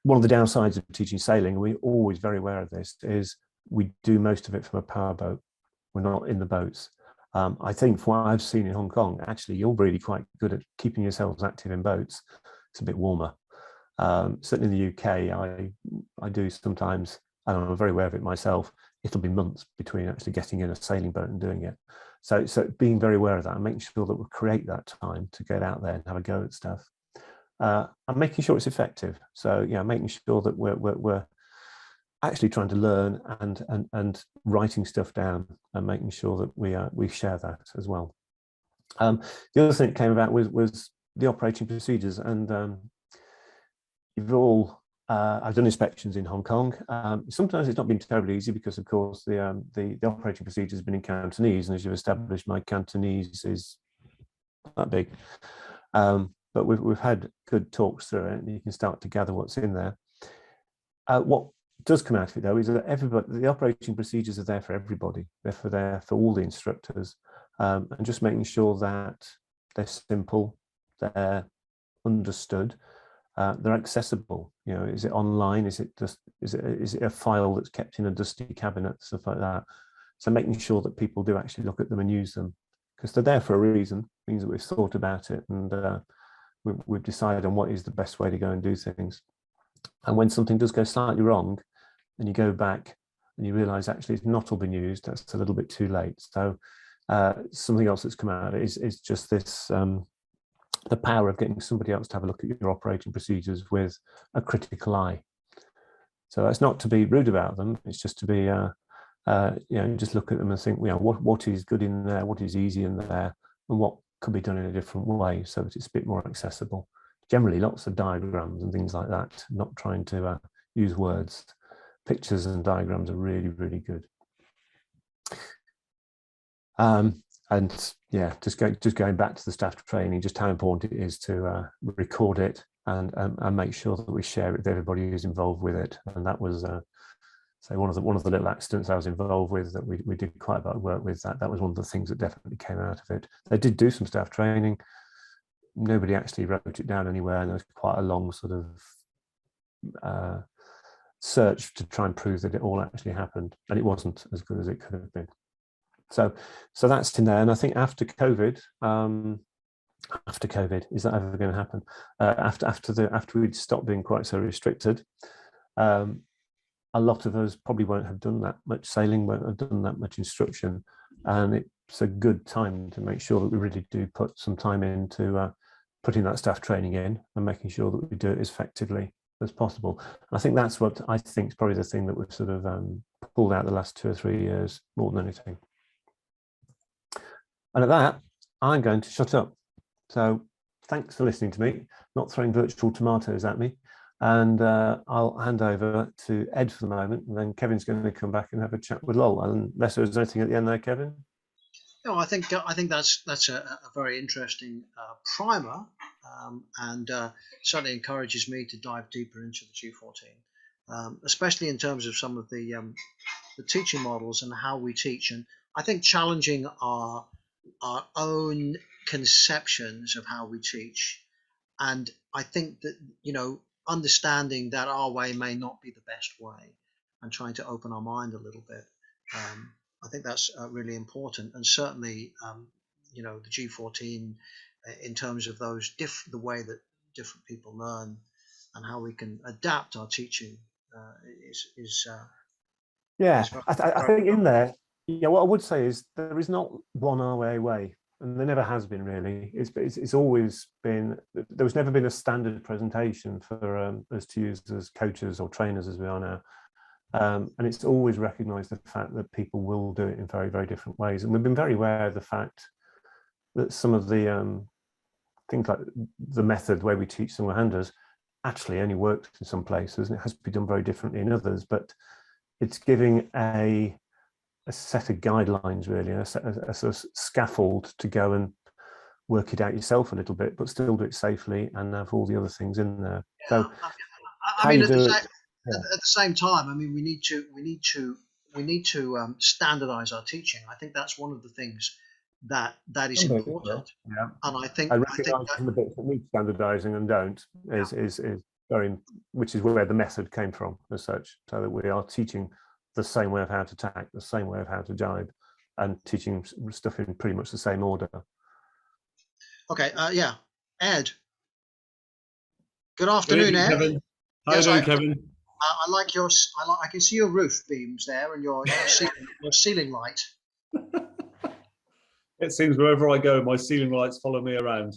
One of the downsides of teaching sailing, and we're always very aware of this, is we do most of it from a powerboat. We're not in the boats. I think from what I've seen in Hong Kong, actually, you're really quite good at keeping yourselves active in boats. It's a bit warmer. Certainly in the UK, I do sometimes, and I'm very aware of it myself, it'll be months between actually getting in a sailing boat and doing it. So being very aware of that and making sure that we create that time to get out there and have a go at stuff. And making sure it's effective. So, you know, making sure that we're actually trying to learn and writing stuff down and making sure that we share that as well. The other thing that came about was the operating procedures, and you've all I've done inspections in Hong Kong. Sometimes it's not been terribly easy because, of course, the operating procedure has been in Cantonese, and as you've established, my Cantonese is not that big. But we've had good talks through it, and you can start to gather what's in there. What does come out of it, though, is that the operating procedures are there for everybody. They're there for all the instructors, and just making sure that they're simple, they're understood, they're accessible. You know, is it online? Is it a file that's kept in a dusty cabinet, stuff like that? So making sure that people do actually look at them and use them, because they're there for a reason. It means that we've thought about it, and we've decided on what is the best way to go and do things. And when something does go slightly wrong, and you go back and you realize actually it's not all been used, that's a little bit too late. So something else that's come out of it is just this, the power of getting somebody else to have a look at your operating procedures with a critical eye. So that's not to be rude about them, it's just to be, you know, just look at them and think, you know, what is good in there, what is easy in there, and what could be done in a different way so that it's a bit more accessible. Generally, lots of diagrams and things like that, not trying to use words. Pictures and diagrams are really, really good. And yeah, just going back to the staff training, just how important it is to record it and make sure that we share it with everybody who's involved with it. And that was so one of the little accidents I was involved with that we did quite a bit of work with. That was one of the things that definitely came out of it. They did do some staff training. Nobody actually wrote it down anywhere, and there was quite a long sort of search to try and prove that it all actually happened, and it wasn't as good as it could have been. So that's in there. And I think after COVID, is that ever going to happen? After we'd stopped being quite so restricted, a lot of us probably won't have done that much sailing, won't have done that much instruction, and it's a good time to make sure that we really do put some time into putting that staff training in and making sure that we do it as effectively as possible. And I think that's what I think is probably the thing that we've sort of pulled out the last 2 or 3 years more than anything. And at that, I'm going to shut up. So thanks for listening to me, not throwing virtual tomatoes at me. And I'll hand over to Ed for the moment, and then Kevin's going to come back and have a chat with Lol. Unless there's anything at the end there, Kevin?
No, I think that's a very interesting primer, and certainly encourages me to dive deeper into the G14, especially in terms of some of the teaching models and how we teach. And I think challenging our own conceptions of how we teach, and I think that, you know, understanding that our way may not be the best way, and trying to open our mind a little bit. I think that's really important, and certainly, you know, the G14 in terms of those the way that different people learn and how we can adapt our teaching is
yeah. I think in there, yeah, what I would say is there is not one our way, and there never has been really. It's always been, there was never been a standard presentation for us to use as coaches or trainers as we are now. And it's always recognised the fact that people will do it in very, very different ways. And we've been very aware of the fact that some of the things like the method, the way we teach Singlehanders, actually only works in some places and it has to be done very differently in others, but it's giving a set of guidelines, really, a sort of scaffold to go and work it out yourself a little bit, but still do it safely and have all the other things in there.
Yeah.
So
I mean, at the same time, I mean, we need to standardize our teaching. I think that's one of the things that is important.
Yeah.
And I think
recognizing the bits that need standardizing and don't is very, which is where the method came from as such, so that we are teaching the same way of how to tack, the same way of how to jibe, and teaching stuff in pretty much the same order.
Okay, yeah, Ed. Good afternoon, Ed.
Kevin. How you doing, Kevin?
I like your. I can see your roof beams there and your ceiling light.
It seems wherever I go, my ceiling lights follow me around.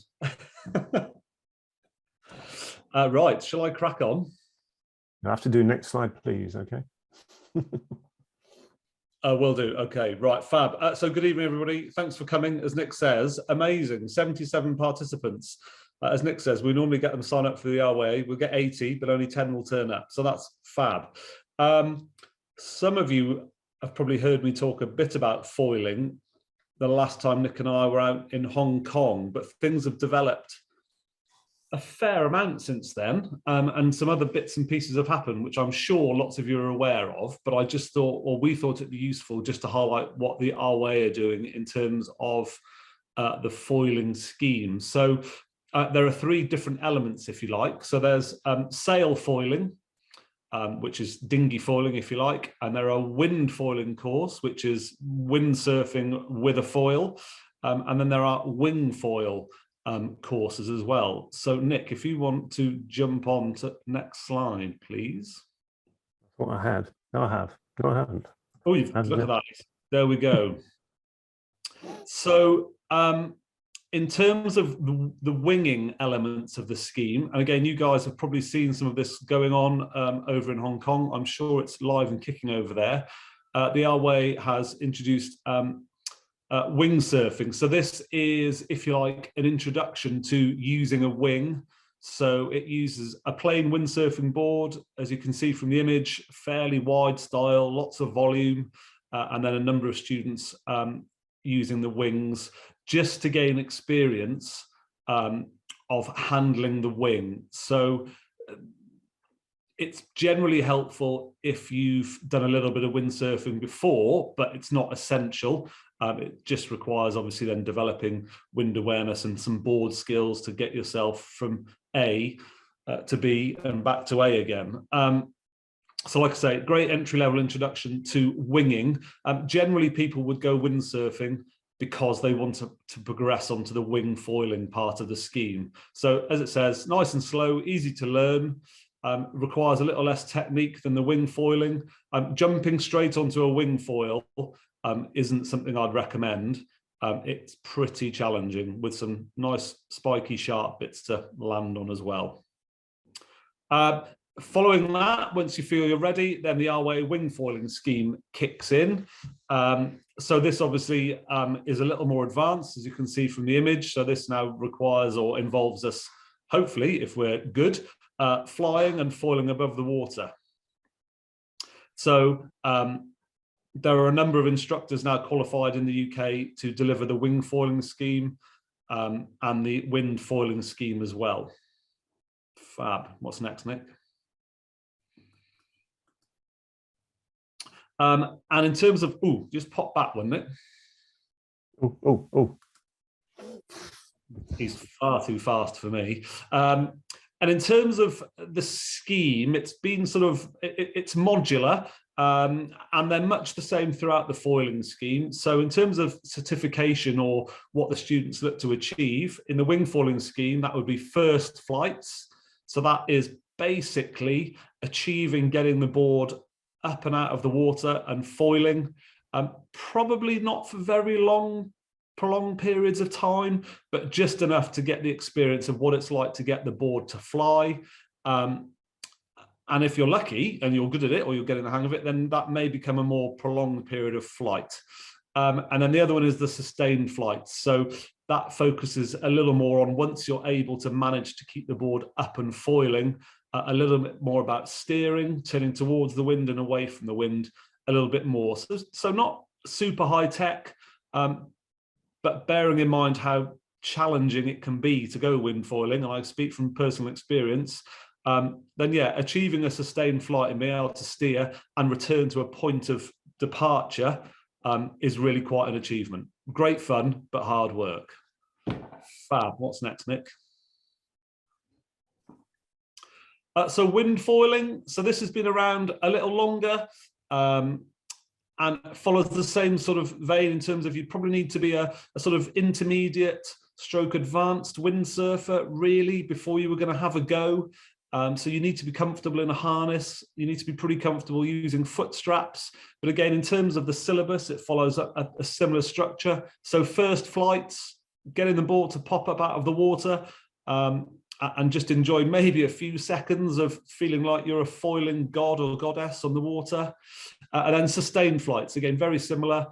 Right, shall I crack on?
You have to do next slide, please. Okay.
Will do. Okay, right, fab. So good evening, everybody. Thanks for coming. As Nick says, amazing, 77 participants. As Nick says, we normally get them sign up for the RWA. We'll get 80, but only 10 will turn up. So that's fab. Some of you have probably heard me talk a bit about foiling the last time Nick and I were out in Hong Kong, but things have developed a fair amount since then, and some other bits and pieces have happened, which I'm sure lots of you are aware of, but I just thought, or we thought it'd be useful just to highlight what the RWA are doing in terms of the foiling scheme. So there are three different elements, if you like. So there's sail foiling, which is dinghy foiling, if you like, and there are wind foiling course, which is windsurfing with a foil, and then there are wing foil courses as well. So Nick, if you want to jump on to next slide, please.
That's what I had. No, I have. No, I haven't.
Oh, look at that. There we go. So in terms of the winging elements of the scheme, and again, you guys have probably seen some of this going on over in Hong Kong. I'm sure it's live and kicking over there. The RWA has introduced wingsurfing. So this is, if you like, an introduction to using a wing. So it uses a plain windsurfing board, as you can see from the image, fairly wide style, lots of volume, and then a number of students using the wings just to gain experience of handling the wing. So it's generally helpful if you've done a little bit of windsurfing before, but it's not essential. It just requires obviously then developing wind awareness and some board skills to get yourself from A to B and back to A again. So like I say, great entry-level introduction to winging. Generally people would go windsurfing because they want to progress onto the wing foiling part of the scheme. So as it says, nice and slow, easy to learn, requires a little less technique than the wing foiling. Jumping straight onto a wing foil isn't something I'd recommend. It's pretty challenging with some nice spiky sharp bits to land on as well. Following that, once you feel you're ready, then the RWA wing foiling scheme kicks in. So this obviously is a little more advanced, as you can see from the image. So this now requires or involves us, hopefully, if we're good, flying and foiling above the water. So there are a number of instructors now qualified in the UK to deliver the wing foiling scheme and the wind foiling scheme as well. Fab. What's next, Nick? And in terms of, just pop that one, Nick. He's far too fast for me. And in terms of the scheme, it's been sort of, it's modular, and they're much the same throughout the foiling scheme. So in terms of certification or what the students look to achieve, in the wing foiling scheme, that would be first flights. So that is basically achieving getting the board up and out of the water and foiling, probably not for very long, prolonged periods of time, but just enough to get the experience of what it's like to get the board to fly. And if you're lucky and you're good at it or you're getting the hang of it, then that may become a more prolonged period of flight. And then the other one is the sustained flights. So that focuses a little more on once you're able to manage to keep the board up and foiling, a little bit more about steering, turning towards the wind and away from the wind a little bit more. So not super high tech, but bearing in mind how challenging it can be to go wind foiling, and I speak from personal experience, then yeah, achieving a sustained flight and being able to steer and return to a point of departure is really quite an achievement. Great fun, but hard work. Fab. What's next, Nick? So wind foiling. So this has been around a little longer and follows the same sort of vein in terms of you probably need to be a sort of intermediate stroke advanced windsurfer really before you were going to have a go. So you need to be comfortable in a harness. You need to be pretty comfortable using foot straps. But again, in terms of the syllabus, it follows a similar structure. So first flights, getting the board to pop up out of the water and just enjoy maybe a few seconds of feeling like you're a foiling god or goddess on the water. And then sustained flights, again, very similar.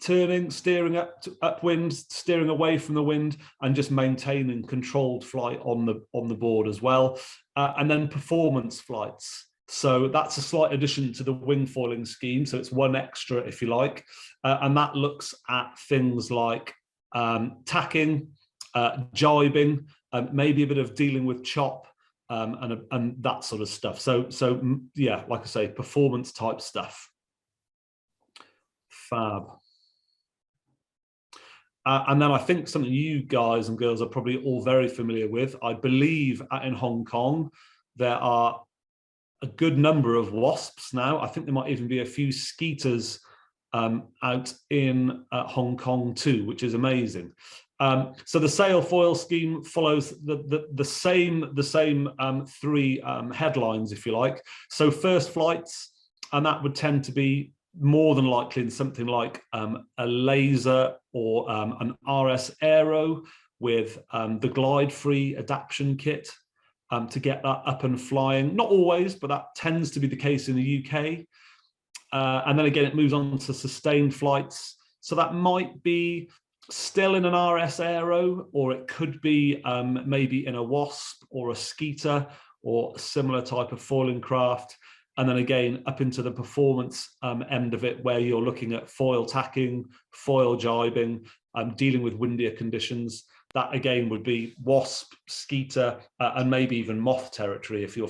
Turning, steering upwind, steering away from the wind, and just maintaining controlled flight on the board as well. And then performance flights. So that's a slight addition to the wing foiling scheme. So it's one extra, if you like. And that looks at things like tacking, jibing, maybe a bit of dealing with chop and that sort of stuff. So yeah, like I say, performance type stuff. Fab. And then I think something you guys and girls are probably all very familiar with. I believe in Hong Kong, there are a good number of wasps now. I think there might even be a few skeeters out in Hong Kong too, which is amazing. So the sail foil scheme follows the same three headlines, if you like. So first flights, and that would tend to be more than likely in something like a laser or an RS Aero with the glide-free adaptation kit to get that up and flying. Not always, but that tends to be the case in the UK. And then again, it moves on to sustained flights. So that might be still in an RS Aero, or it could be maybe in a Wasp or a Skeeter or a similar type of foiling craft. And then again, up into the performance end of it, where you're looking at foil tacking, foil jibing, dealing with windier conditions. That again would be Wasp, Skeeter, and maybe even moth territory if you're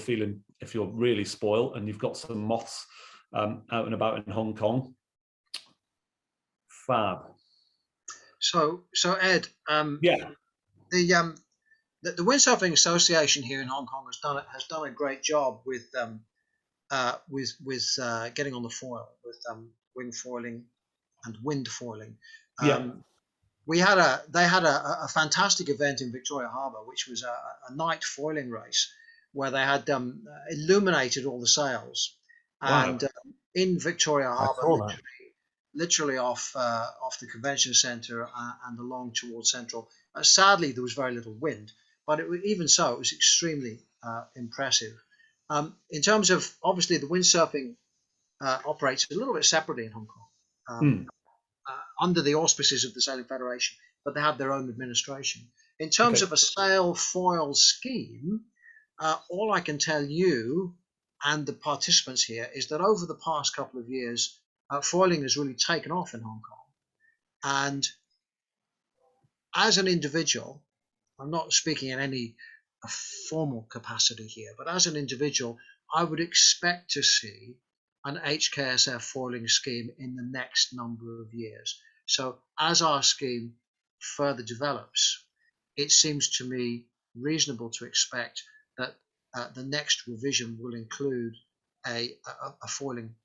really spoiled and you've got some moths out and about in Hong Kong. Fab.
So Ed,
yeah,
the Windsurfing Association here in Hong Kong has done a great job with getting on the foil with wing foiling and wind foiling. They had a fantastic event in Victoria Harbour, which was a night foiling race where they had illuminated all the sails. Wow. And in Victoria Harbour, literally off the convention centre and along towards Central. Sadly, there was very little wind, but even so, it was extremely impressive. In terms of, obviously, the windsurfing operates a little bit separately in Hong Kong, under the auspices of the Sailing Federation, but they have their own administration. In terms of a sail foil scheme, all I can tell you and the participants here is that over the past couple of years, foiling has really taken off in Hong Kong. And as an individual, I'm not speaking in any formal capacity here, but as an individual, I would expect to see an HKSF foiling scheme in the next number of years. So as our scheme further develops, it seems to me reasonable to expect that the next revision will include a foiling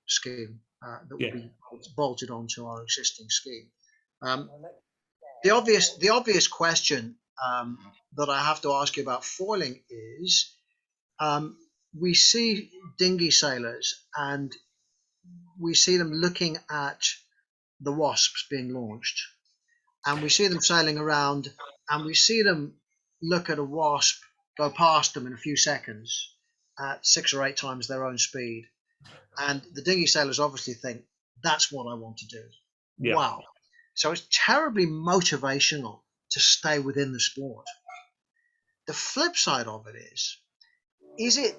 scheme that will be bolted onto our existing scheme. The obvious question that I have to ask you about foiling is, we see dinghy sailors and we see them looking at the Wasps being launched, and we see them sailing around, and we see them look at a Wasp go past them in a few seconds at 6 or 8 times their own speed. And the dinghy sailors obviously think, that's what I want to do. Yeah. Wow. So it's terribly motivational to stay within the sport. the flip side of it is it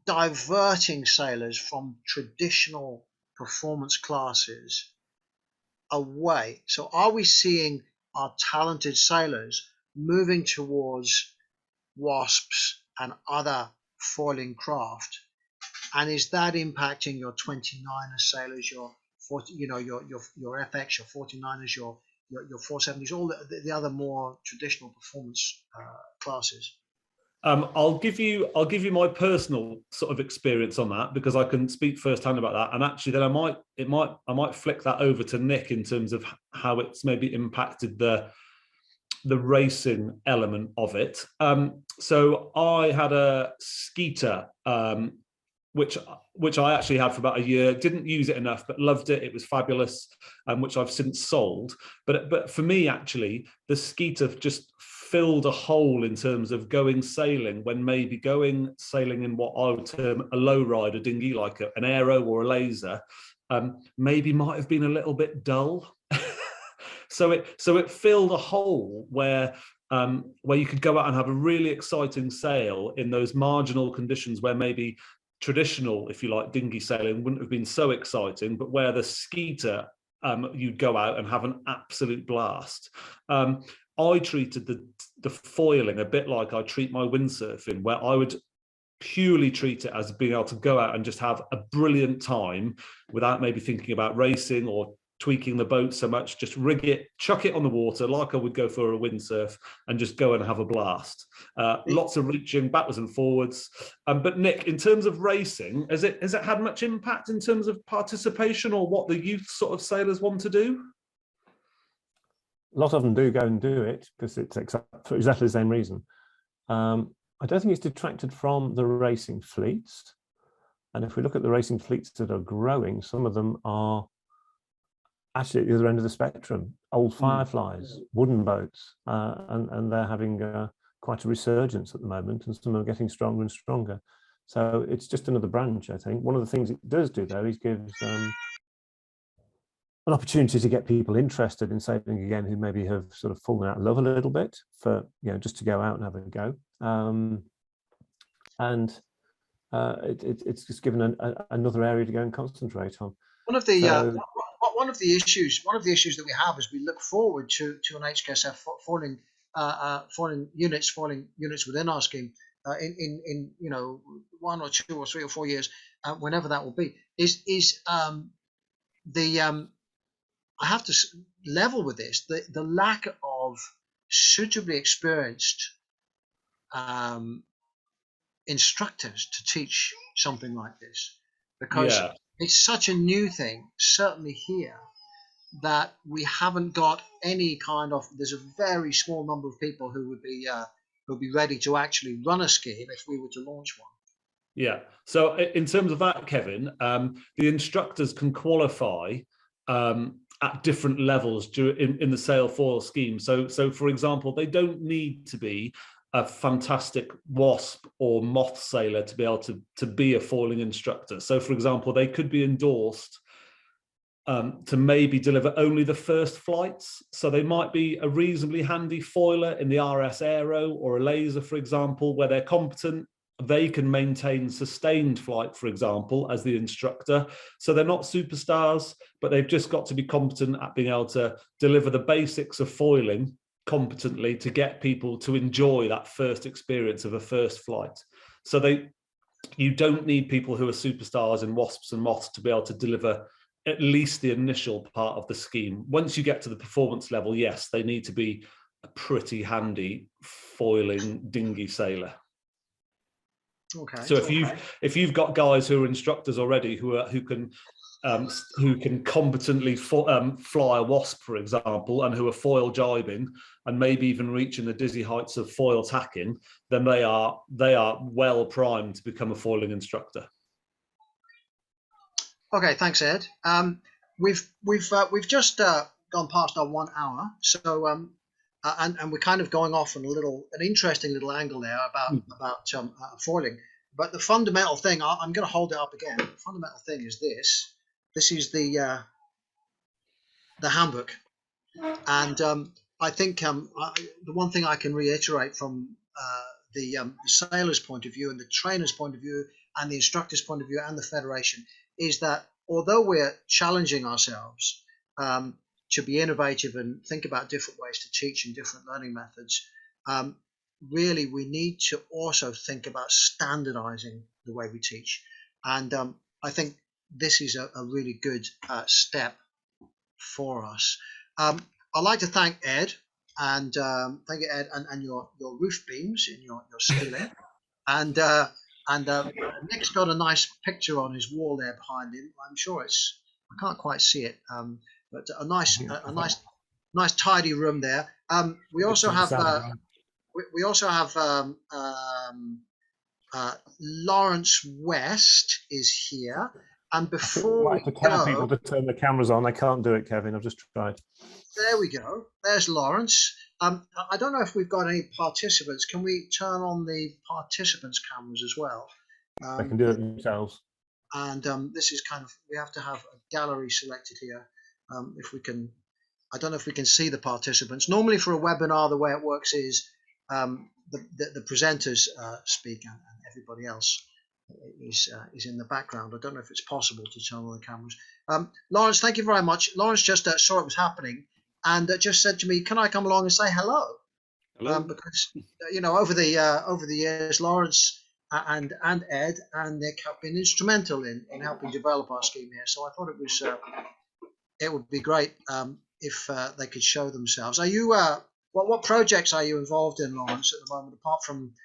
diverting sailors from traditional performance classes away? So are we seeing our talented sailors moving towards WASPs and other foiling craft? And is that impacting your 29er sailors, your 40, your FX, your 49ers, your 470s, all the other more traditional performance classes?
I'll give you my personal sort of experience on that, because I can speak firsthand about that, and actually then I might flick that over to Nick in terms of how it's maybe impacted the racing element of it. So I had a Skeeter, which I actually had for about a year, didn't use it enough, but loved it. It was fabulous, which I've since sold. But for me, actually, the Skeeter just filled a hole in terms of going sailing, when maybe going sailing in what I would term a low rider dinghy, like an aero or a laser, maybe might have been a little bit dull. So it filled a hole where you could go out and have a really exciting sail in those marginal conditions where maybe traditional, if you like, dinghy sailing wouldn't have been so exciting, but where the Skeeter, you'd go out and have an absolute blast. I treated the foiling a bit like I treat my windsurfing, where I would purely treat it as being able to go out and just have a brilliant time without maybe thinking about racing or tweaking the boat so much. Just rig it, chuck it on the water like I would go for a windsurf, and just go and have a blast. Lots of reaching backwards and forwards. But Nick, in terms of racing, has it had much impact in terms of participation or what the youth sort of sailors want to do?
A lot of them do go and do it because it's for exactly the same reason. I don't think it's detracted from the racing fleets. And if we look at the racing fleets that are growing, some of them are actually at the other end of the spectrum, old fireflies, wooden boats, and they're having quite a resurgence at the moment, and some are getting stronger and stronger. So it's just another branch, I think. One of the things it does do, though, is gives an opportunity to get people interested in sailing again who maybe have sort of fallen out of love a little bit, for just to go out and have a go. It's just given another area to go and concentrate on. One of the
issues that we have as we look forward to an HKSF foiling units within our scheme in 1 or 2 or 3 or 4 years, whenever that will be, is I have to level with this, the lack of suitably experienced instructors to teach something like this, because it's such a new thing, certainly here, that we haven't got any kind of, there's a very small number of people who would be ready to actually run a scheme if we were to launch one.
Yeah. So in terms of that, Kevin, the instructors can qualify at different levels in the sail foil scheme. So for example, they don't need to be a fantastic WASP or moth sailor to be able to be a foiling instructor. So for example, they could be endorsed to maybe deliver only the first flights. So they might be a reasonably handy foiler in the RS Aero or a laser, for example, where they're competent. They can maintain sustained flight, for example, as the instructor. So they're not superstars, but they've just got to be competent at being able to deliver the basics of foiling competently to get people to enjoy that first experience of a first flight. So you don't need people who are superstars in WASPs and moths to be able to deliver at least the initial part of the scheme. Once you get to the performance level, yes, they need to be a pretty handy foiling dinghy sailor.
Okay.
So if you've got guys who are instructors already who can competently fly a WASP, for example, and who are foil jibing and maybe even reaching the dizzy heights of foil tacking, then they are well primed to become a foiling instructor.
Okay, thanks, Ed. We've just gone past our 1 hour, so and we're kind of going off on an interesting little angle there about foiling. But the fundamental thing, I'm going to hold it up again. The fundamental thing is this. This is the handbook, and I think the one thing I can reiterate from the sailor's point of view and the trainer's point of view and the instructor's point of view and the federation, is that although we're challenging ourselves to be innovative and think about different ways to teach and different learning methods, really we need to also think about standardizing the way we teach. And I think this is a really good step for us. I'd like to thank Ed, and thank you, Ed, and your roof beams in your ceiling. And Nick's got a nice picture on his wall there behind him. I'm sure it's, I can't quite see it, but a nice tidy room there. We also have Lawrence West is here. And before we
tell
go,
people to turn the cameras on. I can't do it, Kevin. I've just tried.
There we go. There's Lawrence. I don't know if we've got any participants. Can we turn on the participants' cameras as well?
They can do it themselves.
And this is kind of, we have to have a gallery selected here. If we can, I don't know if we can see the participants. Normally for a webinar, the way it works is the presenters speak and everybody else is in the background. I don't know if it's possible to turn on the cameras. Lawrence, thank you very much. Lawrence just saw it was happening and just said to me, "Can I come along and say hello?"
Hello.
Because you know, over the years, Lawrence and Ed and Nick have been instrumental in helping develop our scheme here. So I thought it would be great if they could show themselves. Are you what projects are you involved in, Lawrence, at the moment, apart from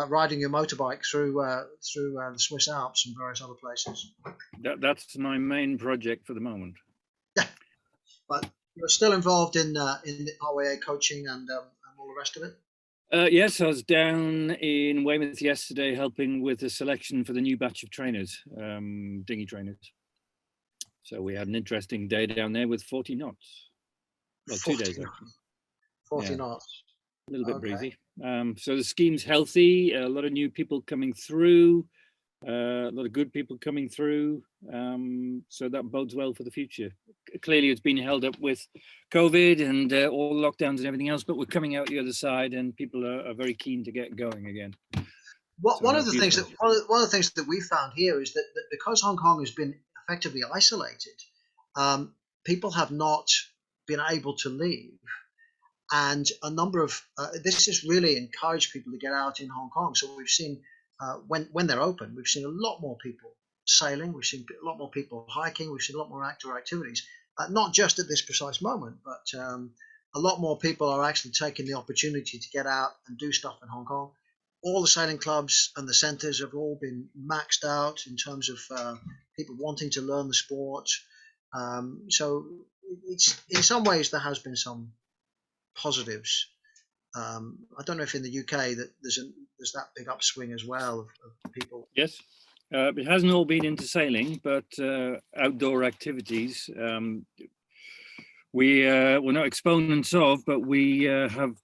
riding your motorbike through the Swiss Alps and various other places?
That's my main project for the moment.
Yeah, but you're still involved in RYA coaching and all the rest of it?
Yes, I was down in Weymouth yesterday helping with the selection for the new batch of trainers, dinghy trainers. So we had an interesting day down there with 40 knots. Well, 2 days actually.
40 knots.
A little bit breezy. So the scheme's healthy, a lot of new people coming through, a lot of good people coming through. So that bodes well for the future. Clearly it's been held up with COVID and all lockdowns and everything else, but we're coming out the other side and people are very keen to get going again.
One of the things that we found here is that because Hong Kong has been effectively isolated, people have not been able to leave. And a number of this has really encouraged people to get out in Hong Kong. So we've seen when they're open, we've seen a lot more people sailing. We've seen a lot more people hiking. We've seen a lot more outdoor activities, not just at this precise moment, but a lot more people are actually taking the opportunity to get out and do stuff in Hong Kong. All the sailing clubs and the centres have all been maxed out in terms of people wanting to learn the sport. So it's, in some ways there has been some positives. I don't know if in the UK that there's that big upswing as well of people.
Yes, it hasn't all been into sailing, but outdoor activities. We're not exponents of, but we have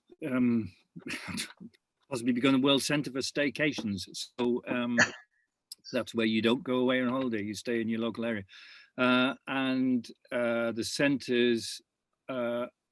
possibly begun a world centre for staycations. So that's where you don't go away on holiday, you stay in your local area. And the centres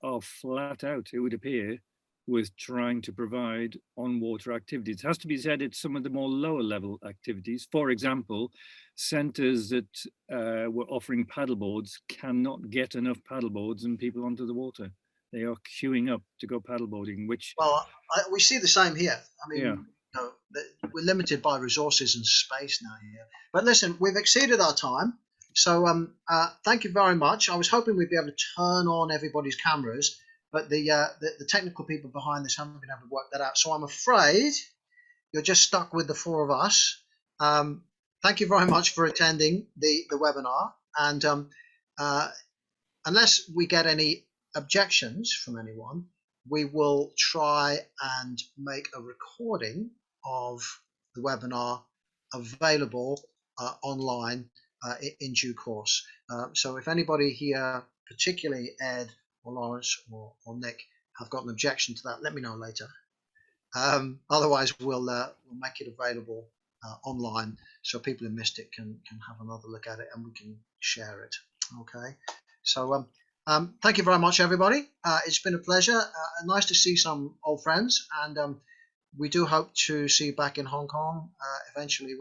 are flat out, it would appear, with trying to provide on-water activities. It has to be said it's some of the more lower level activities. For example, centres that were offering paddleboards cannot get enough paddleboards and people onto the water. They are queuing up to go paddleboarding, which...
Well, we see the same here. I mean, you know, we're limited by resources and space now here. But listen, we've exceeded our time. So thank you very much. I was hoping we'd be able to turn on everybody's cameras, but the technical people behind this haven't been able to work that out. So I'm afraid you're just stuck with the four of us. Thank you very much for attending the webinar. And unless we get any objections from anyone, we will try and make a recording of the webinar available online in due course. So if anybody here, particularly Ed or Lawrence or Nick, have got an objection to that, let me know later. Otherwise, we'll make it available online so people who missed it can have another look at it and we can share it. Okay. So thank you very much, everybody. It's been a pleasure. Nice to see some old friends, and we do hope to see you back in Hong Kong eventually,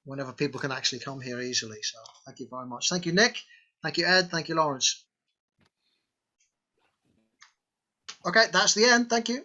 whenever people can actually come here easily. So thank you very much. Thank you, Nick. Thank you, Ed. Thank you, Lawrence. Okay, that's the end. Thank you.